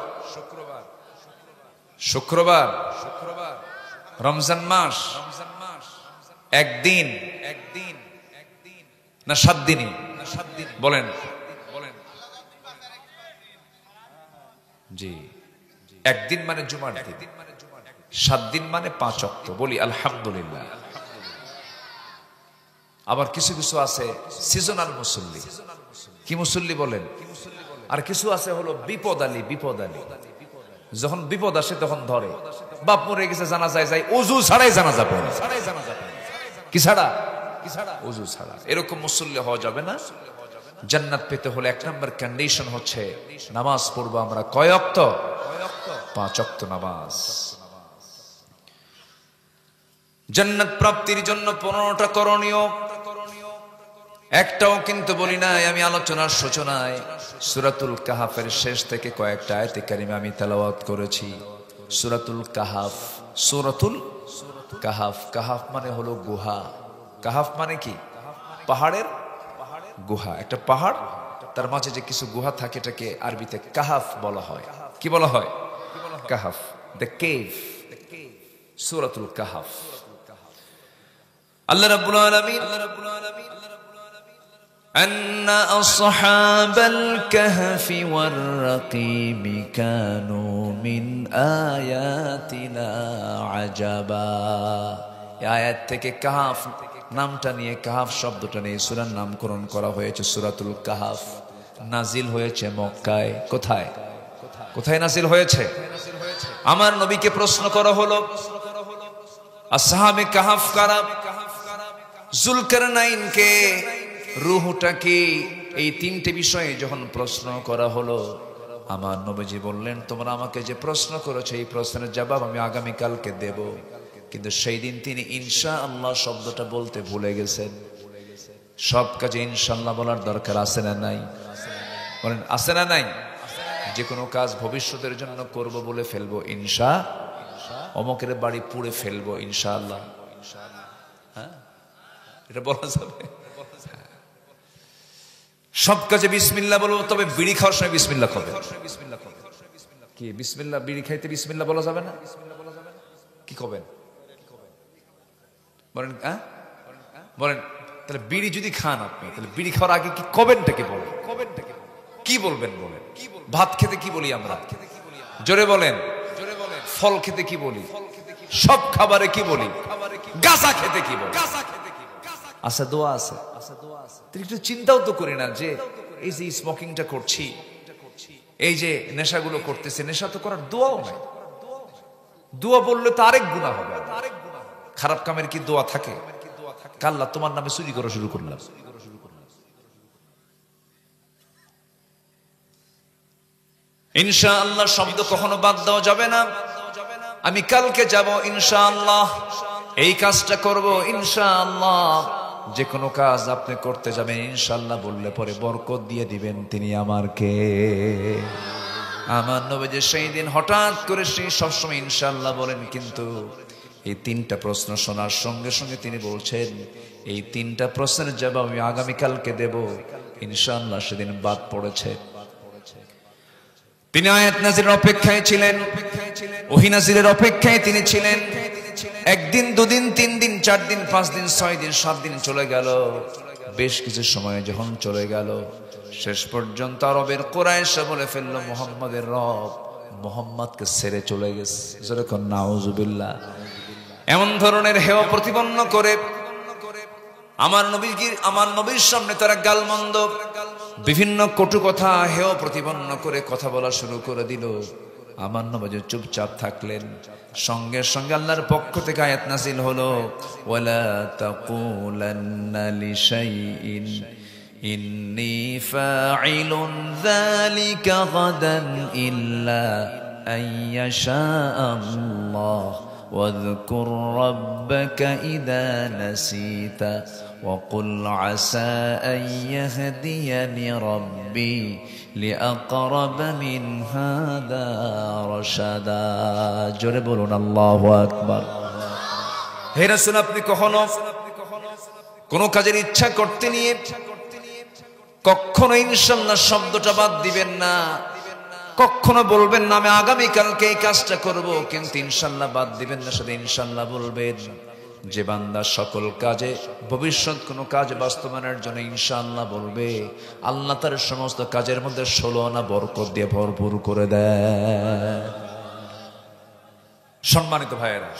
Speaker 1: শুক্রবার রমজান মাস একদিন না 7 দিনই? বলেন জি। একদিন মানে জুমার দিন, 7 দিন মানে 5 ওয়াক্ত। বলি আলহামদুলিল্লাহ। আবার কিছু কিছু আছে সিজনাল মুসল্লি। কি মুসল্লি বলেন? আর কিছু আছে হলো বিপদ আলী। যখন বিপদ আসে তখন ধরে। বাপ মরে গেছে জানাজা যায়, ওযু ছাড়াই জানাজা পড়ে। কি ছাড়া? ওযু ছাড়া। এরকম মুসল্লি হওয়া যাবে না। জান্নাত পেতে হলে 1 নম্বর কন্ডিশন হচ্ছে নামাজ পড়বো আমরা কয় ওয়াক্ত? 5 ওয়াক্ত নামাজ। জান্নাত প্রাপ্তির জন্য 15টা করণীয়, একটাও কিন্তু বলি নাই। আমি আলোচনার সূচনায় সূরাতুল কাহাফের শেষ থেকে কয়েকটা আয়াতে কারিমা আমি তেলাওয়াত করেছি। সূরাতুল কাহাফ, সূরাতুল কাহাফ। কাহাফ মানে হলো গুহা। কাহাফ মানে কি? পাহাড়ের গুহা। একটা পাহাড়, তার মাঝে যে কিছু গুহা থাকে এটাকে আরবিতে কাহাফ বলা হয়। কি বলা হয়? কাহাফ, দ্য কেভ, সূরাতুল কাহাফ। আল্লাহ রাব্বুল আলামিন أن أصحاب الكهف والرقيم كانوا من آياتنا عجبا। আয়াত থেকে কাহাফ নামটা নিয়ে, কাহাফ শব্দটা নিয়ে সূরার নামকরণ করা হয়েছে সূরাতুল কাহাফ। নাজিল হয়েছে মক্কায়। কোথায় কোথায় নাজিল হয়েছে? আমার নবীকে প্রশ্ন করা হলো আসহাবে কাহাফ কারা, জুলকারনাইনকে, রূহটা কি? এই 3টে বিষয়ে যখন প্রশ্ন করা হলো, আমার নবীজি বললেন তোমরা আমাকে যে প্রশ্ন করেছো এই প্রশ্নের জবাব আমি আগামীকালকে দেব। কিন্তু সেই দিন তিনি ইনশাআল্লাহ শব্দটা বলতে ভুলে গেছেন। সব কাজে ইনশাআল্লাহ বলার দরকার আছে না নাই? বলেন আছে না নাই? যে কোনো কাজ ভবিষ্যতের জন্য করব বলে ফেলবো ইনশা, অমুকের বাড়ি পুড়ে ফেলবো ইনশাআল্লাহ। হ্যাঁ, এটা বলা যাবে? সব কাজে বিসমিল্লাহ বলবো, তবে বিড়ি খাওয়ার সময় বিসমিল্লাহ হবে। কি বিসমিল্লাহ? বিড়ি খাইতে বিসমিল্লাহ বলা যাবে না? কি করবেন বলেন? বলেন তাহলে বিড়ি যদি খান আপনি, তাহলে বিড়ি খাওয়ার আগে কি কবেনটাকে বলেন? কি বলবেন বলেন? ভাত খেতে কি বলি আমরা? জোরে বলেন। ফল খেতে কি বলি? সব খাবারে কি বলি? গাঁজা খেতে কি বলি? আচ্ছা দোয়া আছে। একটু চিন্তাও তো করি না যে এই যে স্মোকিংটা করছি, এই যে নেশাগুলো করতেছে, নেশা তো করার দোয়াও নাই। দোয়া বললে তো আরেক গুনাহ হবে। খারাপ কামের কি দোয়া থাকে? আল্লাহ তোমার নামে চুরি করা শুরু করলাম, ইনশাআল্লাহ শব্দ কখনো বাদ দেওয়া যাবে না। আমি কালকে যাব ইনশাআল্লাহ, এই কাজটা করব ইনশাআল্লাহ। যে কোনো কাজ আপনি করতে যাবেন ইনশাআল্লাহ বললে পরে বরকত দিয়ে দিবেন তিনি আমার কে? আমার নবী যে সেই দিন হঠাৎ করে সেই সবসময় ইনশাআল্লাহ বলেন, কিন্তু এই 3টা প্রশ্ন শোনার সঙ্গে সঙ্গে তিনি বলছেন এই 3টা প্রশ্নের জবাব আমি আগামীকালকে দেব ইনশাআল্লাহ। সেদিন বাদ পড়েছে। তিনি আয়াত নাজিলের অপেক্ষায় ছিলেন, ওহী নাজিলের অপেক্ষায় তিনি ছিলেন। 1 দিন 2 দিন 3 দিন 4 দিন 5 দিন 6 দিন 7 দিন চলে গেল। বেশ কিছু সময় যখন চলে গেল, শেষ পর্যন্ত আরবের কুরাইশরা বলে ফেললো মুহাম্মাদের রব মুহাম্মদকে ছেড়ে চলে গেছে। যেরকম নাউজুবিল্লাহ। এমন ধরনের হেয় প্রতিপন্ন করে আমার নবীর সামনে তারা গালমন্দ বিভিন্ন কটু কথা হেয় প্রতিপন্ন করে কথা বলা শুরু করে দিল। আমার নবী চুপচাপ থাকলেন। সঙ্গে সঙ্গে আল্লাহর পক্ষ থেকে আয়াত নাযিল হলো, ওয়ালা তাকুলান্না লিশাইইন ইন্নী ফাইলুন যালিকা গাদান ইল্লা আইয়াশা আল্লাহ واذكر ربك إذا نسيت وقل عسى أن يهديني ربي لأقرب من هذا رشدا জোরে বলুন আল্লাহু আকবার। হে রাসূল, আপনি কখনো কোন কাজের ইচ্ছা করতে নিয়ে কখনো ইনশাআল্লাহ শব্দটা বাদ দিবেন না, কখনো বলবেন না আমি আগামী কালকে এই কাজটা করব, কিন্তু ইনশাআল্লাহ বাদ দিবেন না, শুধু ইনশাআল্লাহ বলবেন। যে বান্দা সকল কাজে ভবিষ্যৎ কোনো কাজ বাস্তবায়নের জন্য ইনশাআল্লাহ বলবে, আল্লাহ তার সমস্ত কাজের মধ্যে 16 আনা বরকত দিয়ে ভরপুর করে দেয়। সম্মানিত ভাইয়েরা,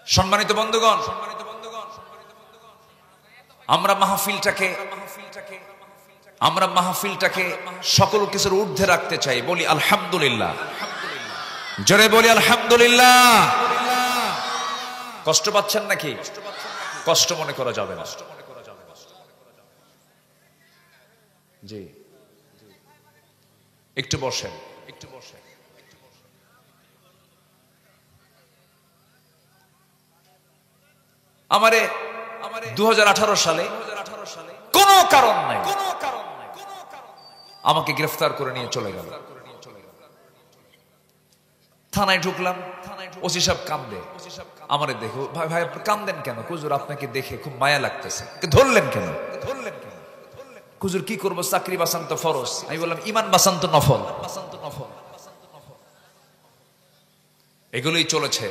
Speaker 1: সম্মানিত বন্ধুগণ, আমরা মাহফিলটাকে সকল কিছুর ঊর্ধ্বে রাখতে চাই। বলি আলহামদুলিল্লাহ, জোরে বলি আলহামদুলিল্লাহ। কষ্ট পাচ্ছেন নাকি? কষ্ট মনে করা যাবে না। জি, একটু বসেন, একটু বসেন। আমারে 2018 সালে কোনো কারণ নাই আমাকে গ্রেফতার করে নিয়ে চলে গেল। থানায় ঢুকলাম, ওসি সাহেব কান্দে। আমারে দেখো, ভাই ভাই কান্দেন কেন? হুজুর আপনাকে দেখে খুব মায়া লাগতেছে। ধরলেন কেন? হুজুর কি করবো, চাকরি বাঁচান তো ফরজ। আমি বললাম ইমান বাঁচান তো নফল। এগুলোই চলেছে,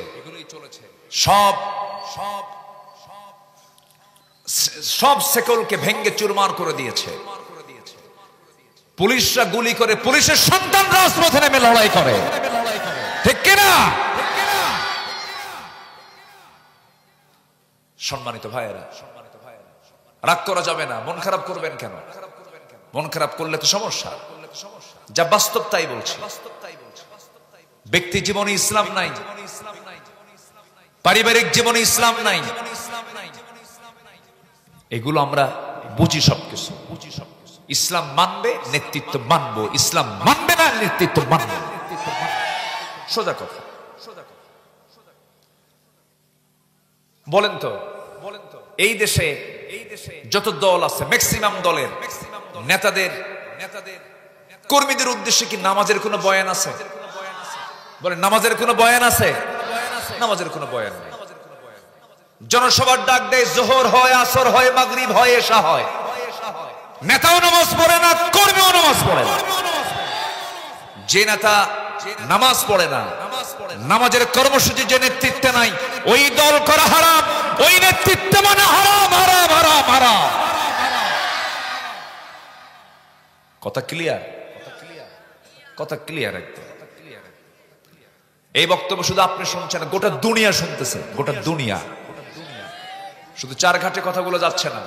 Speaker 1: সব সেকলকে ভেঙ্গে চুরমার করে দিয়েছে। পুলিশরা গুলি করে, পুলিশের সন্তান রাজপথে নেমে লড়াই করে, ঠিক কিনা? সম্মানিত ভাইয়েরা, রাগ করা যাবে না। মন খারাপ করবেন কেন? মন খারাপ করলে তো সমস্যা। যা বাস্তব তাই বলছি। ব্যক্তি জীবনে ইসলাম নাই, পারিবারিক জীবনে ইসলাম নাই, এগুলো আমরা বুঝি সবকিছু। ইসলাম মানবে, নেতৃত্ব মানবো। ইসলাম মানবে না, নেতৃত্ব মানবো। সোজা কথা। বলেন তো, এই দেশে যত দল আছে, ম্যাক্সিমাম দলের নেতাদের কর্মীদের উদ্দেশ্যে কি নামাজের কোনো বয়ান আছে? বলেন, নামাজের কোনো বয়ান আছে? নামাজের কোনো বয়ান নেই। জনসভার ডাক দেয়, জোহর হয়, আসর হয়, মাগরিব হয়, এশা হয়। নেতাও নামাজ পড়ে না, কর্মীও নামাজ পড়ে না। যে নেতা নামাজ পড়ে না, নামাজের কর্মসূচি যে নেতৃত্বে নাই, ওই দল করা হারাম, ওই নেতৃত্ব মানে হারাম, হারাম, হারাম, হারাম। কথা ক্লিয়ার? কথা ক্লিয়ার একদম। এই বক্তব্য শুধু আপনি শুনছেন, গোটা দুনিয়া শুনতেছে, গোটা দুনিয়া। শুধু চারঘাটে কথাগুলো যাচ্ছে না,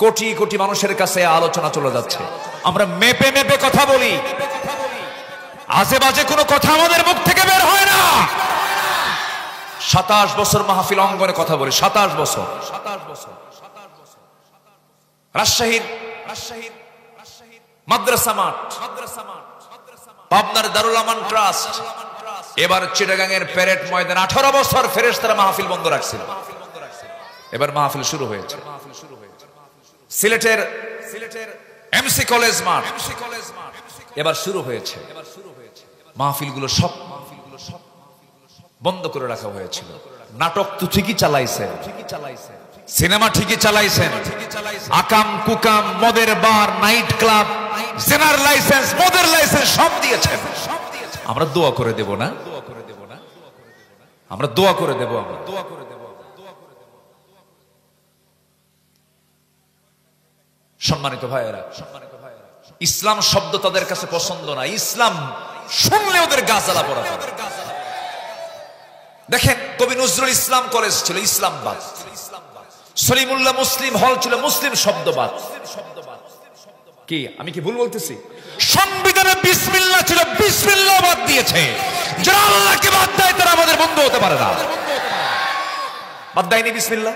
Speaker 1: কোটি কোটি মানুষের কাছে আলোচনা চলে যাচ্ছে। আমরা মেপে মেপে কথা বলি, আজে বাজে কোনো কথা আমাদের মুখ থেকে বের হয় না। 27 বছর মাহফিল অঙ্গনে কথা বলি, 27 বছর। রাজশাহীর মাদ্রাসা মাঠ, পাবনার দারুল আমান ট্রাস্ট, এবার চিটাগাংয়ের প্যারেড ময়দান 18 বছর ফেরেশতারা মাহফিল বন্ধ রাখছিল। এবার মাহফিল শুরু হয়েছে। সিলেটের এমসি কলেজ মাঠ এবার শুরু হয়েছে। মাহফিলগুলো সব বন্ধ করে রাখা হয়েছিল। নাটক তো ঠিকই চালাইছেন, সিনেমা ঠিকই চালাইছেন, আকাম কুকাম, মদের বার, নাইট ক্লাব, জেনার লাইসেন্স, মদের লাইসেন্স সব দিয়েছেন। আমরা দোয়া করে দেব না? আমরা দোয়া করে দেব। আমরা দোয়া করে দেব। সম্মানিত ভাইয়েরা, ইসলাম শব্দ তাদের কাছে পছন্দ না। ইসলাম শুনলে ওদের গা জ্বালা পড়া। দেখেন, কবি নজরুল ইসলাম কলেজ ছিল ইসলামবাদ, সলিমুল্লাহ মুসলিম হল ছিল মুসলিম শব্দবাদ। কি আমি কি ভুল বলতেছি? সংবিধানে বিসমিল্লাহ ছিল, বিসমিল্লাহ বাদ দিয়েছে। যারা আল্লাহকে বাদ দেয় তারা আমাদের বন্ধু হতে পারে না। বাদ দেয়নি বিসমিল্লাহ।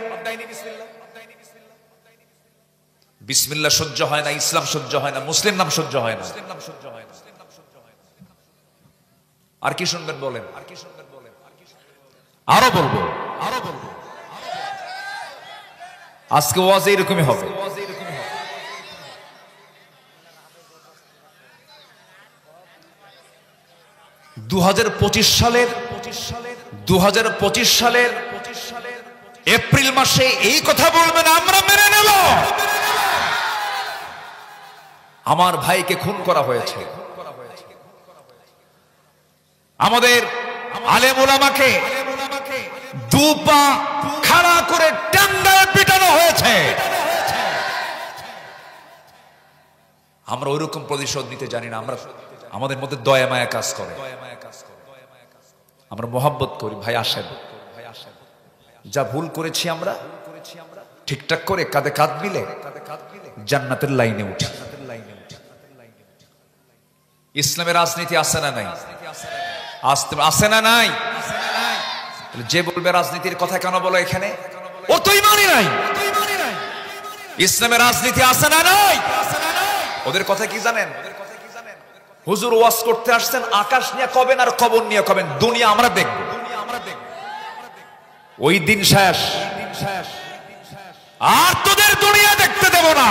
Speaker 1: বিসমিল্লাহ সহ্য হয় না, ইসলাম সহ্য হয় না, মুসলিম নাম সহ্য হয় না। আর কি শুনবেন বলেন? আরো বলবো, আজকে ওয়াজ এরকমই হবে। 2025 সালের এপ্রিল মাসে এই কথা বলবেন আমরা মেনে নেব। আমার ভাইকে খুন করা হয়েছে, আমাদের আলেম ওলামাকে দু পা খাড়া করে টাঙ্গায় পিটানো হয়েছে। আমরা ওইরকম প্রতিশোধ নিতে জানি না। আমরা আমাদের মধ্যে দয়া মায়া কাজ করে, আমরা মোহাব্বত করি। ভাই আসেন, যা ভুল করেছি আমরা ঠিকঠাক করে কাঁধে কাঁধ মিলে জান্নাতের লাইনে উঠি। ইসলামের রাজনীতি আছে না নাই? আছে না নাই? যে বলবে রাজনীতির কথা কেন বলো এখানে, ও তো ইমানই নাই। ইসলামের রাজনীতি আছে না নাই? ওদের কথা কি জানেন? হুজুর ওয়াজ করতে আসছেন, আকাশ নিয়ে কবেন আর কবর নিয়ে কবেন, দুনিয়া আমরা দেখব। ওই দিন শেষ, আর তোদের দুনিয়া দেখতে দেব না।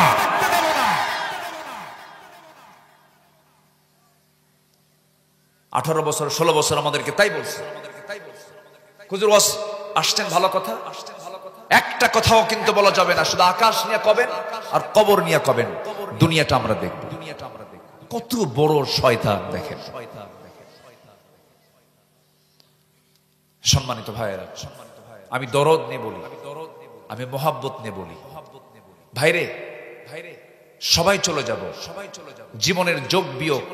Speaker 1: 18 বছর 16 বছর আমাদেরকে তাই বলছে। হুজুর ওয়াজ আসছেন, ভালো কথা, একটা কথাও কিন্তু বলা যাবে না, শুধু আকাশ নিয়ে কবেন আর কবর নিয়ে কবেন, দুনিয়াটা আমরা দেখব। কত বড় শয়তান দেখেন। সম্মানিত ভাইয়েরা, আমি দরদ নিয়ে বলি, আমি মোহাব্বত নিয়ে বলি। ভাইরে, সবাই চলে যাব, জীবনের যোগ বিয়োগ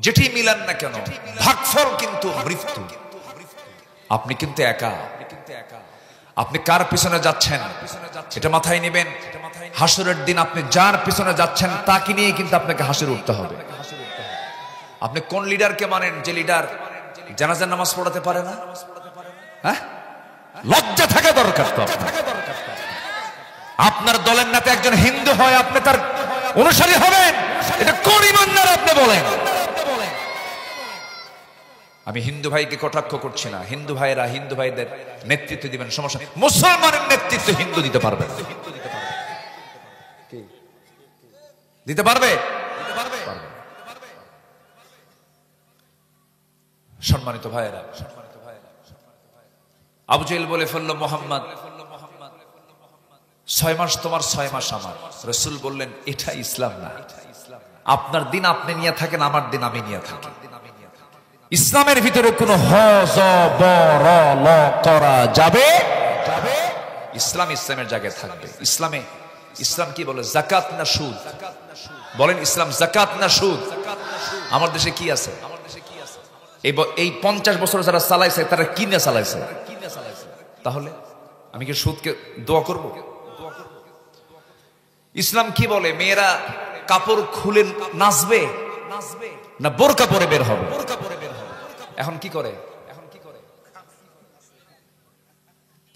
Speaker 1: যেটি মিলান না কেন, ভাগফল কিন্তু মৃত্যু। আপনি কিন্তু একা। আপনি কার পিছনে যাচ্ছেন এটা মাথায় নেবেন। হাসরের দিন আপনি যার পিছনে যাচ্ছেন তাকে নিয়ে কিন্তু আপনাকে হাসরে উঠতে হবে। আপনি কোন লিডারকে মানেন যে লিডার জানাজার নামাজ পড়াতে পারে না? হ্যাঁ, লজ্জা থাকা দরকার। তো আপনার দলের নেতা একজন হিন্দু হয়, আপনি তার অনুসারী হবেন? এটা কোন ইমানদার আপনি বলেন? আমি হিন্দু ভাইকে কটাক্ষ করছি না। হিন্দু ভাইরা হিন্দু ভাইদের নেতৃত্ব দিবেন, সমস্যা। মুসলমানের নেতৃত্ব হিন্দু দিতে পারবে? দিতে পারবে? সম্মানিত ভাইরা, আবু জেহেল বলে ফেলল মোহাম্মদ 6 মাস তোমার 6 মাস আমার। রাসূল বললেন এটা ইসলাম না। আপনার দিন আপনি নিয়ে থাকেন, আমার দিন আমি নিয়ে থাকি। ইসলামের ভিতরে কোনো হযবরল করা যাবে? ইসলাম ইসলামের জায়গায় থাকবে। ইসলাম কি বলে? যাকাত না সুদ? বলেন, ইসলাম যাকাত না সুদ? আমার দেশে কি আছে? এই 50 বছর যারা চালাইছে তারা কি না চালাইছে? তাহলে আমি কি সুদকে দোয়া করব? ইসলাম কি বলে? মেয়েরা কাপড় খুলে নাচবে না বোরকা পরে বের হবে? এখন কি করে?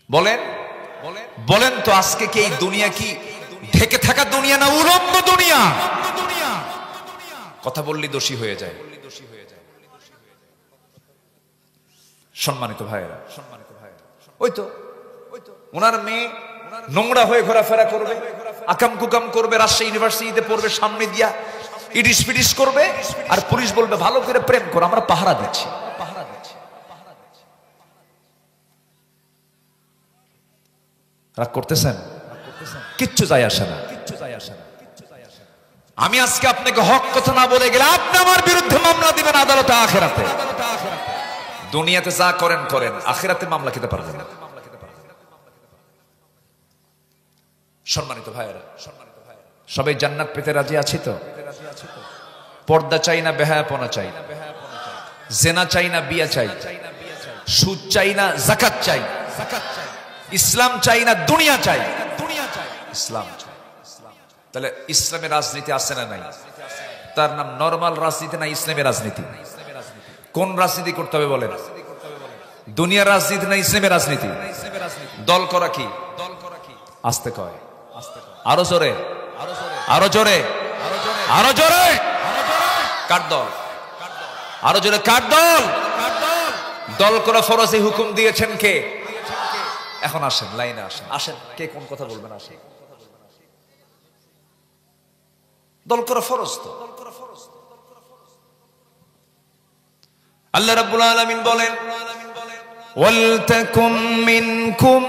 Speaker 1: বলেন বলেন তো, আজকে কি এই দুনিয়া কি ঢেকে থাকা দুনিয়া না উলম্ব দুনিয়া? কথা বললে দোষী হয়ে যায়। সম্মানিত ভাইয়েরা, ওই তো ওনার মেয়ে নোংরা হয়ে ঘোরাফেরা করবে, আকাম কুকাম করবে, রাজশাহী ইউনিভার্সিটিতে পড়বে, সামনে দিয়া ইডিস পিডিস করবে, আর পুলিশ বলবে ভালো করে প্রেম করো, আমরা পাহারা দিচ্ছি। রাগ করতেছেন? কিচ্ছু যায় আসে না। আমি আজকে আপনাকে হক কথা না বলে গেলে আপনি আমার বিরুদ্ধে মামলা দিবেন আদালতে, আখিরাতে। দুনিয়াতে যা করেন করেন, আখিরাতে মামলা খেতে পারবেন না। সম্মানিত ভাইয়েরা, সবাই জান্নাত পেতে রাজি আছি তো? পর্দা চাই না বেহায়াপনা চাই, জেনা চাই না বিয়া চাই, সুদ চাই না যাকাত চাই, ইসলাম চাই না দুনিয়া চাই? ইসলাম চাই। তাহলে ইসলামের রাজনীতি আছে না নাই? তার নাম নরমাল রাজনীতি না ইসলামের রাজনীতি? কোন রাজনীতি করতে হবে বলেন? দুনিয়ার রাজনীতি না ইসলামের রাজনীতি? দল করা কি? আস্তে কয়, আরো জোরে, আরো জোরে, আরো জোরে। কার দল? আরো জোরে, কার দল? দল করা ফরজ এই হুকুম দিয়েছেন কে? এখন আসেন, লাইনে আসেন, আসেন কে কোন কথা বলবেন, আসেন। দল করা ফরজ তো। আল্লাহ রাব্বুল আলামিন বলেন, ওয়ালতাকুম মিনকুম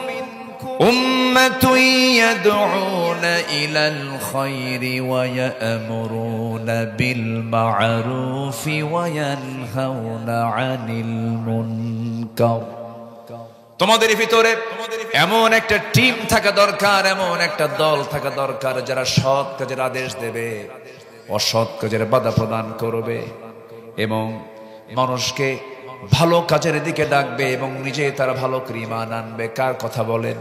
Speaker 1: উম্মাতুন ইয়াদউনা ইলাল খায়রি ওয়া ইয়া'মুরুনা বিল মা'রুফি ওয়া ইয়ানহাউনা আনিল মুনকার। তোমাদের ভিতরে এমন একটা টিম থাকা দরকার, এমন একটা দল থাকা দরকার যারা সৎ কাজের আদেশ দেবে, অসৎ কাজের বাধা প্রদান করবে এবং মানুষকে ভালো কাজের দিকে ডাকবে এবং নিজে তারা ভালো করে ঈমান আনবে। কার কথা বলেন?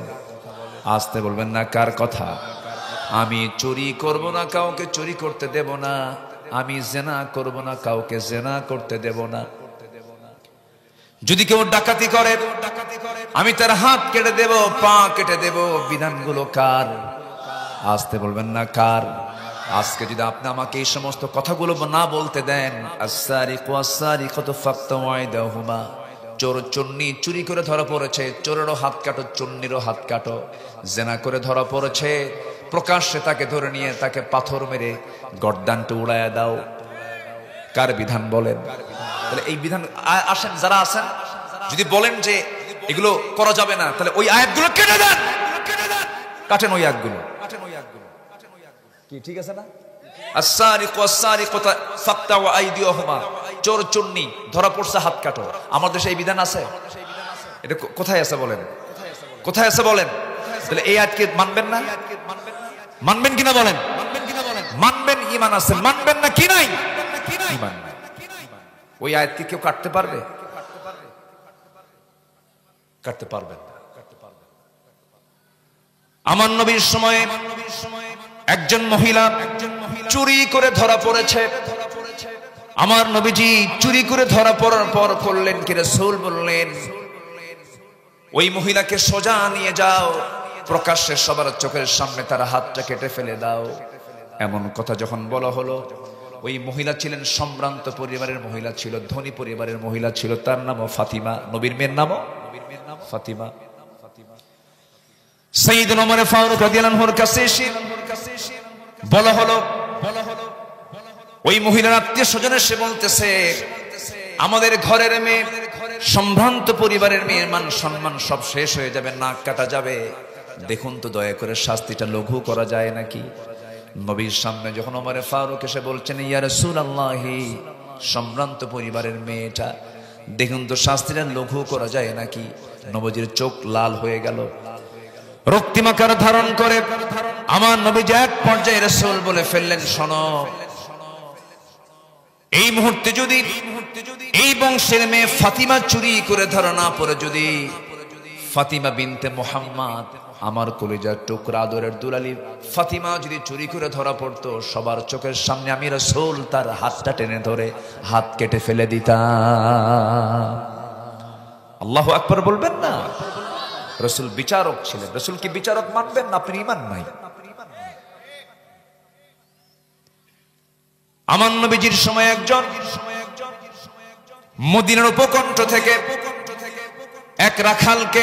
Speaker 1: আসতে বলবেন না, কার কথা? আমি চুরি করব না, কাউকে চুরি করতে দেব না। আমি জেনা করব না, কাউকে জেনা করতে দেব না। যদি কেউ ডাকাতি করে আমি তার হাত কেটে দেব, পা কেটে দেব। বিধানগুলো কার? আসতে বলবেন না, কার? আজকে যদি আপনি আমাকে এই সমস্ত কথাগুলো না বলতে দেন, আস-সারিকু ওয়াস-সারিকাতু ফাকতাউ আইদাহুমা, চোর চুন্নি চুরি করে ধরা পড়েছে, চোরেরও হাত কাটো, চুন্নিরও হাত কাটো। জেনা করে ধরা পড়েছে, প্রকাশ্যে তাকে ধরে নিয়ে তাকে পাথর মেরে গর্দানটা উড়াইয়া দাও। কার বিধান বলেন? তাহলে এই বিধান আসেন যারা আছেন, যদি বলেন যে এগুলো করা যাবে না, তাহলে ওই আয়াতগুলো কেটে দেন, কাটেন ওই আয়াতগুলো। কি ঠিক আছে না? আস-সারিকু ওয়াস-সারিকাতু ফাকতাউ আইদিয়াহুমা, চোর চুন্নি ধরা পড়ছে, হাত কাটো। আমার দেশে এই বিধান আছে? এটা কোথায় আছে বলেন? কোথায় আছে বলেন? তাহলে এই আয়াতকে মানবেন না? মানবেন কিনা বলেন? মানবেন, ঈমান আছে। মানবেন না কি নাই? ঈমান নাই। ওই আয়াতকে কেউ কাটতে পারবে? কাটতে পারবেন না। আমার নবীর সময়ে একজন মহিলা চুরি করে ধরা পড়েছে। আমার নবীজি চুরি করে ধরা পড়ার পর করলেন কি? রাসূল বললেন, ওই মহিলাকে সোজা নিয়ে যাও, প্রকাশ্যে সবার চোখের সামনে তার হাতটা কেটে ফেলে দাও। এমন কথা যখন বলা হলো, ওই মহিলা ছিলেন সম্ভ্রান্ত পরিবারের মহিলা ছিল, ধনী পরিবারের মহিলা ছিল। তার নামও ফাতিমা, নবীর মেয়ের নামও ফাতিমা। সাইয়েদুনা ওমর ফারুক রাদিয়াল্লাহু আনহুর কাছে এসে বলা হলো, ওই মহিলার আত্মীয় স্বজনের সে বলতেছে, আমাদের ঘরের মেয়ে, সম্ভ্রান্ত পরিবারের মেয়ের মান সম্মান সব শেষ হয়ে যাবে, নাক কাটা যাবে। দেখুন তো দয়া করে শাস্তিটা লঘু করা যায় নাকি? নবীর সামনে যখন ওমর ফারুক এসে বলছেন, ইয়া রাসূলুল্লাহ, সম্ভ্রান্ত পরিবারের মেয়েটা, দেখুন তো শাস্তিটা লঘু করা যায় নাকি? নবীজির চোখ লাল হয়ে গেল, রক্তিমাকার ধারণ করে আমার নবীজি এক পর্যায়ে রাসূল বলে ফেললেন, শোনো, এই মুহূর্তে যদি এই বংশের মেয়ে ফাতিমা চুরি করে ধরা না পড়ে, যদি ফাতিমা বিনতে মুহাম্মদ, আমার কলিজার টুকরা আদরের দুলালি ফাতিমা যদি চুরি করে ধরা পড়তো, সবার চোখের সামনে আমি রাসূল তার হাতটা টেনে ধরে হাত কেটে ফেলে দিতাম। আল্লাহু আকবার বলবেন না? রাসূল বিচারক ছিলেন। রাসূল কি বিচারক মানবেন না? আপনি ঈমান নাই। আমার নবীজির সময় একজন মদিনার উপকণ্ঠ থেকে এক রাখালকে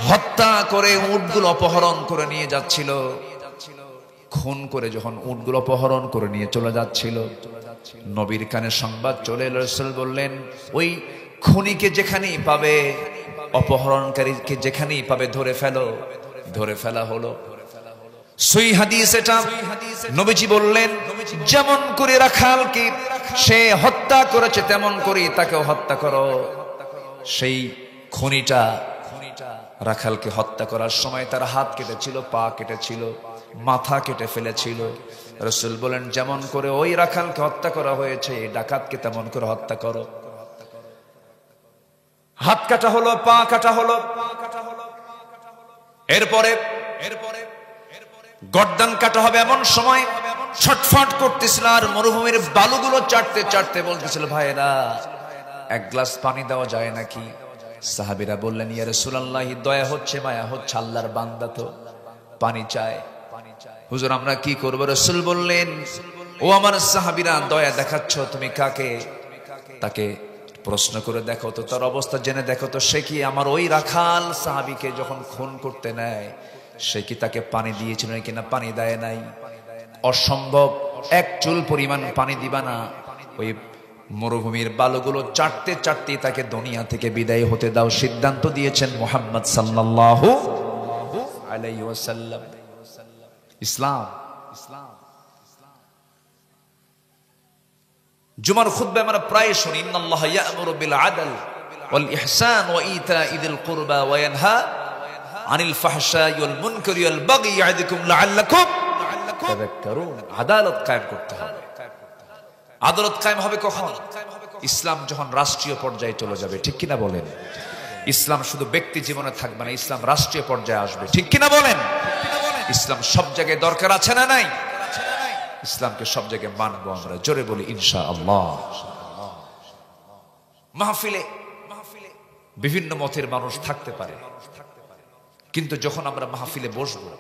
Speaker 1: হত্যা করে উটগুলো অপহরণ করে নিয়ে যাচ্ছিল। খুন করে যখন উটগুলো অপহরণ করে নিয়ে চলে যাচ্ছিল, নবীর কানে সংবাদ চলে এলো। রাসূল বললেন, ওই খুনিকে যেখানেই পাবে, অপহরণকারীকে যেখানেই পাবে ধরে ফেলো। ধরে ফেলা হলো। সই হাদিস এটা। নবীজি বললেন, যেমন করে রাখালকে সে হত্যা করেছে তেমন করে তাকেও হত্যা করো। সেই খুনিটা রাখালকে হত্যা করার সময় তার হাত কেটেছিল, পা কেটেছিল, মাথা কেটে ফেলেছিল। রাসূল বলেন, যেমন করে ওই রাখালকে হত্যা করা হয়েছে, ডাকাতকে তেমন করে হত্যা করো। হাত কাটা হলো, পা কাটা হলো। এরপরে গর্দান কাটা হবে। এমন সময় ছটফট করতেছিল আর মরুভূমির বালুগুলো চাটতে চাটতে বলতেছিল, ভাইরা এক গ্লাস পানি দেওয়া যায় নাকি? সাহাবীরা বললেন, ইয়া রাসূলুল্লাহ, দয়া হচ্ছে, মায়া হচ্ছে, আল্লাহর বান্দা তো পানি চায়। হুজুর আমরা কি করব? রাসূল বললেন, ও আমার সাহাবীরা, দয়া দেখাচ্ছ তুমি কাকে? তাকে প্রশ্ন করে দেখো তো, তার অবস্থা জেনে দেখো তো, সে কি আমার ওই রাখাল সাহাবীকে যখন খুন করতে নেয় সে কি তাকে পানি দিয়েছিল কিনা? পানি দেয় নাই। অসম্ভব, এক চুল পরিমাণ পানি দিবা না। ওই মরুভূমির বালুগুলো চাটতে চাটতে তাকে দুনিয়া থেকে বিদায় হতে দাও। সিদ্ধান্ত দিয়েছেন মুহাম্মদ সাল্লাল্লাহু আলাইহি ওয়াসাল্লাম। ইসলাম জুমার খুতবায় আমরা প্রায় শুনি, ইন্নাল্লাহা ইয়া'মুরু বিল আদল ওয়াল ইহসান ওয়া ইতা'i যিল কুরবা ওয়া ইয়ানহা আনিল ফাহশাই ওয়াল মুনকারি ওয়াল বাগই ইয়া'যিকুম লাআল্লাকুম তাযাক্কারুন। আদালত কায়েম করতে হবে। আদালত কায়েম হবে কখন? ইসলাম যখন রাষ্ট্রীয় পর্যায়ে চলে যাবে, ঠিক কিনা বলেন? ইসলাম শুধু ব্যক্তি জীবনে থাকবে না, ইসলাম রাষ্ট্রীয় পর্যায়ে আসবে, ঠিক কিনা বলেন? ইসলাম সব জায়গায় দরকার আছে না নাই? ইসলামকে সব জায়গায় মানবো আমরা, জোরে বলি ইনশাআল্লাহ। মাহফিলে বিভিন্ন মতের মানুষ থাকতে পারে, কিন্তু যখন আমরা মাহফিলে বসবো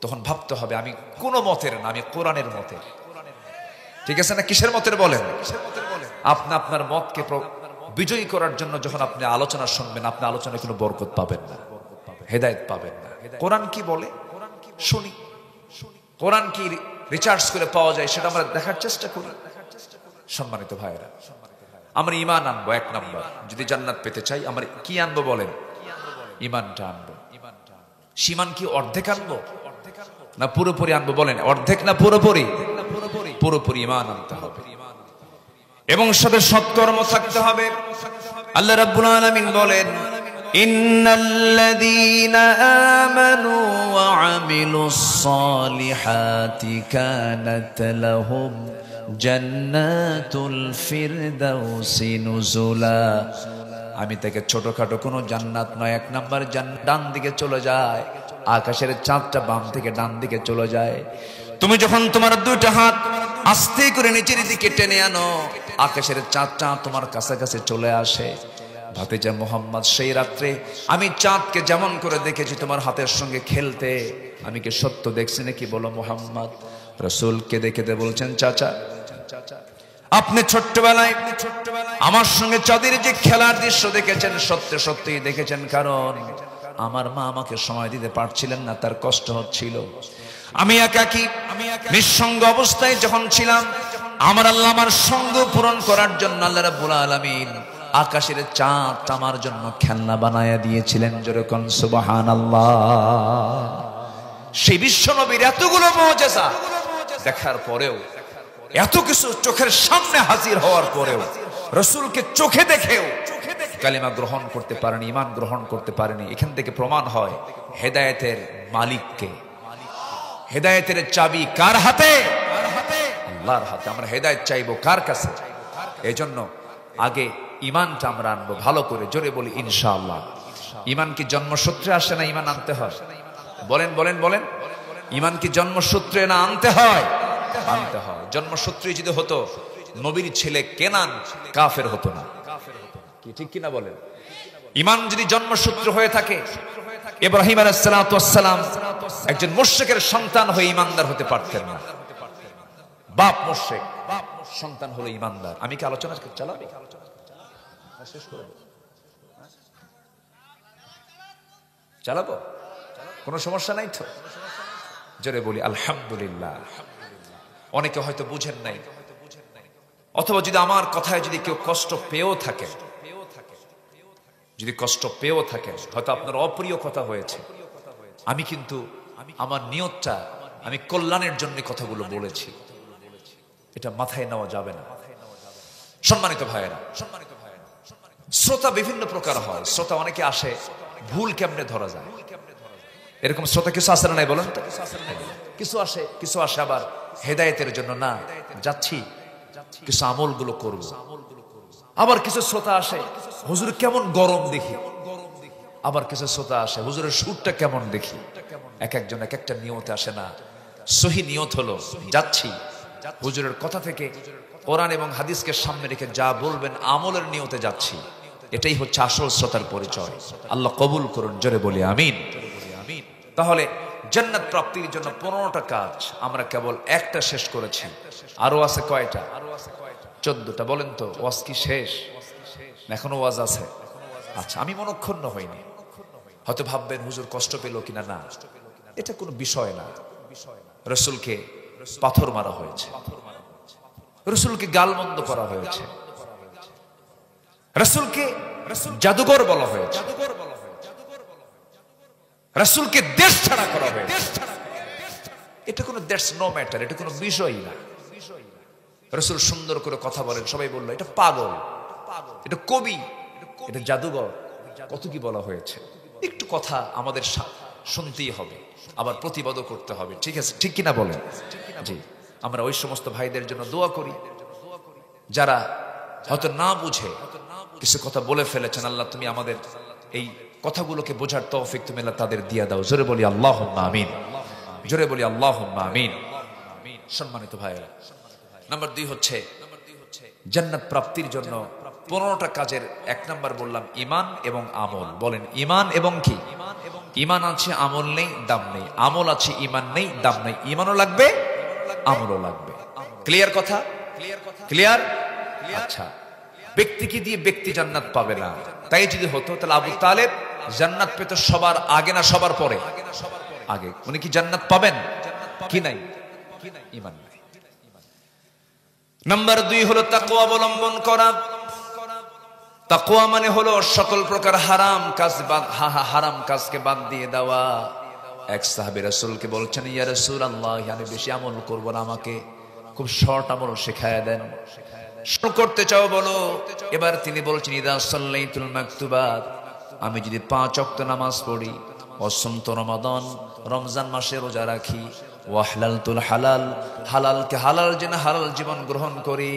Speaker 1: তখন ভাবতে হবে আমি কোন মতের না, আমি কোরআনের মতের। ঠিক আছে না? কিসের মতের বলেন? আপনি আপনার মতকে বিজয়ী করার জন্য যখন আপনি আলোচনা শুনবেন, আপনি আলোচনায় কোনো বরকত পাবেন না, হেদায়েত পাবেন না। কোরআন কি বলে শুনি, কোরআন কি রিচার্জ করে পাওয়া যায় সেটা আমরা দেখার চেষ্টা করি। সম্মানিত ভাইরা, আমরা ঈমান আনবো। এক নম্বর, যদি জান্নাত পেতে চাই আমরা কি আনবো বলেন? ঈমানটা আনবো। ঈমান কি অর্ধেক আনবো না পুরোপুরি আনবো বলেন? অর্ধেক না পুরোপুরি? পুরোপুরি ঈমান আনতে হবে এবং সাথে সৎকর্ম থাকতে হবে। আল্লাহ রাব্বুল আলামিন বলেন, ইন্নাল্লাযীনা আমানু ওয়া আমিলুস সালিহাতি কানাত লাহুম জান্নাতুল ফিরদাউসি নুজুলা। আমি তাকে ছোটখাটো কোনো জান্নাত নয়, এক নাম্বার ডান দিকে চলে যায়, আকাশের চাঁদটা বাম থেকে ডান দিকে চলে যায়। তুমি যখন তোমার দুইটা হাত আস্তে করে নিচের দিকে টেনে আনো, আকাশের চাঁদটা তোমার কাছাকাছি চলে আসে। ভাতিজা মুহাম্মদ, সেই রাত্রে আমি চাঁদকে যেমন করে দেখেছি তোমার হাতের সঙ্গে খেলতে, আমি কি সত্য দেখছি নাকি বলো মুহাম্মদ? রাসূলকে দেখে বলছেন, চাচা আপনি ছোট্টবেলায় আমার সঙ্গে চাঁদের যে খেলার দৃশ্য দেখেছেন সত্যি সত্যিই দেখেছেন, কারণ আমার মা আমাকে সময় দিতে পারছিলেন না, তার কষ্ট হচ্ছিল। আমি একাকী নিঃসঙ্গ অবস্থায় যখন ছিলাম, আমার আল্লাহ আমার সঙ্গ পূরণ করার জন্য আল্লাহ রাব্বুল আলামিন আকাশের চাঁদ আমার জন্য খেলনা বানায়া দিয়েছিলেন। যেরকম সুবহানাল্লাহ। সেই বিশ্ব নবীর এতগুলো মুজিজা দেখার পরেও, এত কিছু চোখের সামনে হাজির হওয়ার পরেও, রাসূলকে চোখে দেখেও কালিমা গ্রহণ করতে পারেনি, ঈমান গ্রহণ করতে পারেনি। এখান থেকে প্রমাণ হয় হেদায়েতের মালিককে। হেদায়েতের চাবি কার হাতে? আল্লাহর হাতে। আমরা হেদায়েত চাইবো কার কাছে? এজন্য আগে ঈমানটা আমরা আনবো ভালো করে, জোরে বলি ইনশাআল্লাহ। ঈমান কি জন্মসূত্রে আসে না ঈমান আনতে হয়? বলেন বলেন বলেন। ঈমান কি জন্মসূত্রে না আনতে হয়? আনতে হয়। জন্মসূত্রে যদি হতো নবীর ছেলে কেনান কাফের হতো না, কি ঠিক কিনা বলেন? ঈমান যদি জন্মসূত্র হয়ে থাকে, ইব্রাহিম আলাইহিস সালাতু ওয়াস সালাম একজন মুশরিকের সন্তান হয়ে ঈমানদার হতে পারতেন না। বাপ মুশরিক, সন্তান হলো ঈমানদার। আমি কি আলোচনা চালাবো? শেষ করে চালাবো? কোনো সমস্যা নাই তো? জোরে বলি আলহামদুলিল্লাহ। অনেকে হয়তো বুঝেন নাই, অথবা যদি আমার কথায় যদি কেউ কষ্ট পেয়েও থাকে, যদি কষ্ট পেয়েও থাকেন, হয়তো আপনার অপ্রিয় কথা হয়েছে, আমি কিন্তু আমার নিয়তটা আমি কল্যাণের জন্য কথাগুলো বলেছি, এটা মাথায় নেওয়া যাবে না। সম্মানিত ভাইয়েরা, শ্রোতা বিভিন্ন প্রকার হয়। শ্রোতা অনেকে আসে, ভুল কেমনে ধরা যায় এরকম শ্রোতা কিছু আসে না নাই বলেন তো? কিছু আসে আবার হেদায়েতের জন্য, না যাচ্ছি কিছু আমলগুলো করব। আবার কিছু শ্রোতা আসে, হুজুর কেমন গরম দেখি। আবার কিছু শ্রোতা আসে, হুজুরের সুরটা কেমন দেখি। এক একজন এক একটা নিয়তে আসে না। সহি নিয়ত হলো যাচ্ছি হুজুরের কথা থেকে কোরআন এবং হাদিসকে সামনে রেখে যা বলবেন আমলের নিয়তে যাচ্ছি। এটাই হচ্ছে আসল শ্রোতার পরিচয়। আল্লাহ কবুল করুন, জোরে বলি আমিন। তাহলে জান্নাত প্রাপ্তির জন্য 15টা কাজ, আমরা কেবল একটা শেষ করেছি। আরো আছে কয়টা? 14টা। বলেন তো ওয়াজ কি শেষ? এখনো ওয়াজ আছে? আচ্ছা, আমি মনক্ষুণ্ণ হইনি। হয়তো ভাববেন হুজুর কষ্ট পেল কিনা। না, এটা কোনো বিষয় না। রসুলকে পাথর মারা হয়েছে, রসুলকে গালমন্দ করা হয়েছে, রসুলকে জাদুঘর বলা হয়েছে, রসুলকে দেশ ছাড়া করা হয়েছে। এটা কোনো দ্যাটস নো ম্যাটার, এটা কোনো বিষয়ই না। রসুল সুন্দর করে কথা বলেন, সবাই বললো এটা পাগল, এটা কবি, এটা জাদুঘর, কত কি বলা হয়েছে। একটু কথা আমাদের শুনতেই হবে, আবার প্রতিবাদও করতে হবে। ঠিক আছে, ঠিক কিনা বলেন? জি, আমরা ওই সমস্ত ভাইদের জন্য দোয়া করি যারা হয়তো না বুঝে কিছু কথা বলে ফেলেছেন। আল্লাহ তুমি আমাদের এই কথাগুলোকে বোঝার তৌফিক তুমি আল্লাহ তাদের দিয়ে দাও। জোরে বলি আল্লাহুম্মা আমিন, জোরে বলি আল্লাহুম্মা আমিন। সম্মানিত ভাইরা, নাম্বার 2 হচ্ছে জান্নাত প্রাপ্তির জন্য 15টা কাজের 1 নাম্বার বললাম ঈমান এবং আমল। বলেন ঈমান এবং কি? ঈমান আছে আমল নেই, দাম নেই। আমল আছে ঈমান নেই, দাম নেই। ঈমানও লাগবে, আমলও লাগবে। ক্লিয়ার কথা? ক্লিয়ার? আচ্ছা, ব্যক্তিকে দিয়ে ব্যক্তি জান্নাত পাবে না। তাই যদি হতো তাহলে আবু তালেব জান্নাত পেত সবার আগে না সবার পরে? আগে। উনি কি জান্নাত পাবেন কি নাই? ঈমান নাই। নাম্বার 2 হলো তাকওয়া অবলম্বন করা। তাকওয়া মানে হলো সকল প্রকার হারাম কাজ বাদ, হারাম কাজকে বাদ দিয়ে দেওয়া। এক সাহাবী রাসূলকে বলছেন, ইয়া রাসূলুল্লাহ, আমি বেশি আমল করব না, আমাকে খুব শর্ট আমল শেখায় দেন। শুরু করতে চাও বলো। এবার তিনি বলছেন, ইদা সাল্লাইতুল মাকতুবাত, আমি যদি 5 ওয়াক্ত নামাজ পড়ি, ওয়াসুমতু রমাদান, রমজান মাসে রোজা রাখি, ওয়াহলালতুল হালাল, হালালকে হালাল যেন হালাল জীবন গ্রহণ করি,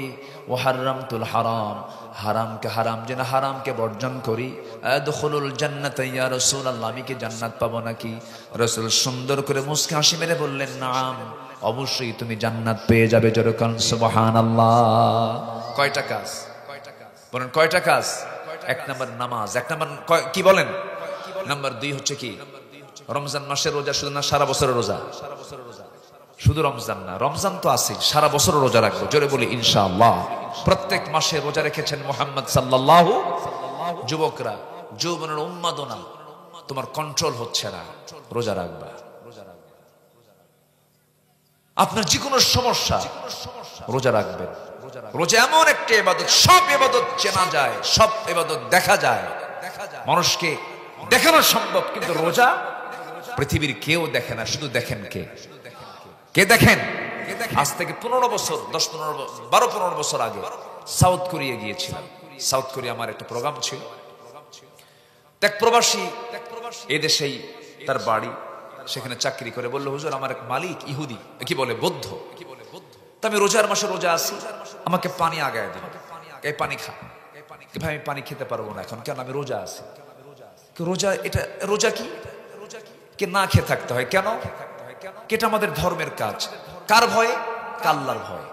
Speaker 1: ওয়াহাররামতুল হারাম, হারামকে হারাম যেন হারামকে বর্জন করি, আদখুলুল জান্নাত ইয়া রাসূলুল্লাহ, আমি কি জান্নাত পাবো নাকি? রাসূল সুন্দর করে মুস্কি হাসি মেরে বললেন, নাম, অবশ্যই তুমি জান্নাত পেয়ে যাবে। জোরে বলেন সুবহানাল্লাহ। কয়টা কাজ বলেন? কয়টা কাজ? 1 নাম্বার নামাজ। 1 নাম্বার কি বলেন? নাম্বার 2 হচ্ছে কি? রমজান মাসের রোজা। শুধু না, সারা বছরের রোজা? শুধু রমজান না, রমজান তো আছে, সারা বছর রোজা রাখবো। জোরে বলি ইনশাআল্লাহ। প্রত্যেক মাসে রোজা রেখেছেন মুহাম্মদ সাল্লাল্লাহু। যুবকরা, যৌবনের উন্মাদনা তোমার কন্ট্রোল হচ্ছে না, রোজা রাখবা। আপনার যে কোনো সমস্যা, রোজা রাখবেন। রোজা এমন একটা ইবাদত, সব ইবাদত চেনা যায়, সব ইবাদত দেখা যায়, মানুষকে দেখানো সম্ভব, কিন্তু রোজা পৃথিবীর কেউ দেখে না। শুধু দেখেন কে? কে দেখেন? আজ থেকে 15 বছর, 12-15 বছর আগে সাউথ কোরিয়া গিয়েছিলাম। সাউথ কোরিয়া আমার একটা প্রোগ্রাম ছিল। এক প্রবাসী, এদেশেই তার বাড়ি, সেখানে চাকরি করে, বললো, হুজুর আমার এক মালিক ইহুদি, কি বলে বৌদ্ধ, তো আমি রোজার মাসে রোজা আছি, আমাকে পানি আগায় দিন, এই পানি খা। ভাই আমি পানি খেতে পারবো না এখন, কেন? আমি রোজা আছি। রোজা, এটা রোজা কি? কে না খেয়ে থাকতে হয় কেন? এটা আমাদের ধর্মের কাজ। কার ভয়ে? আল্লাহর ভয়।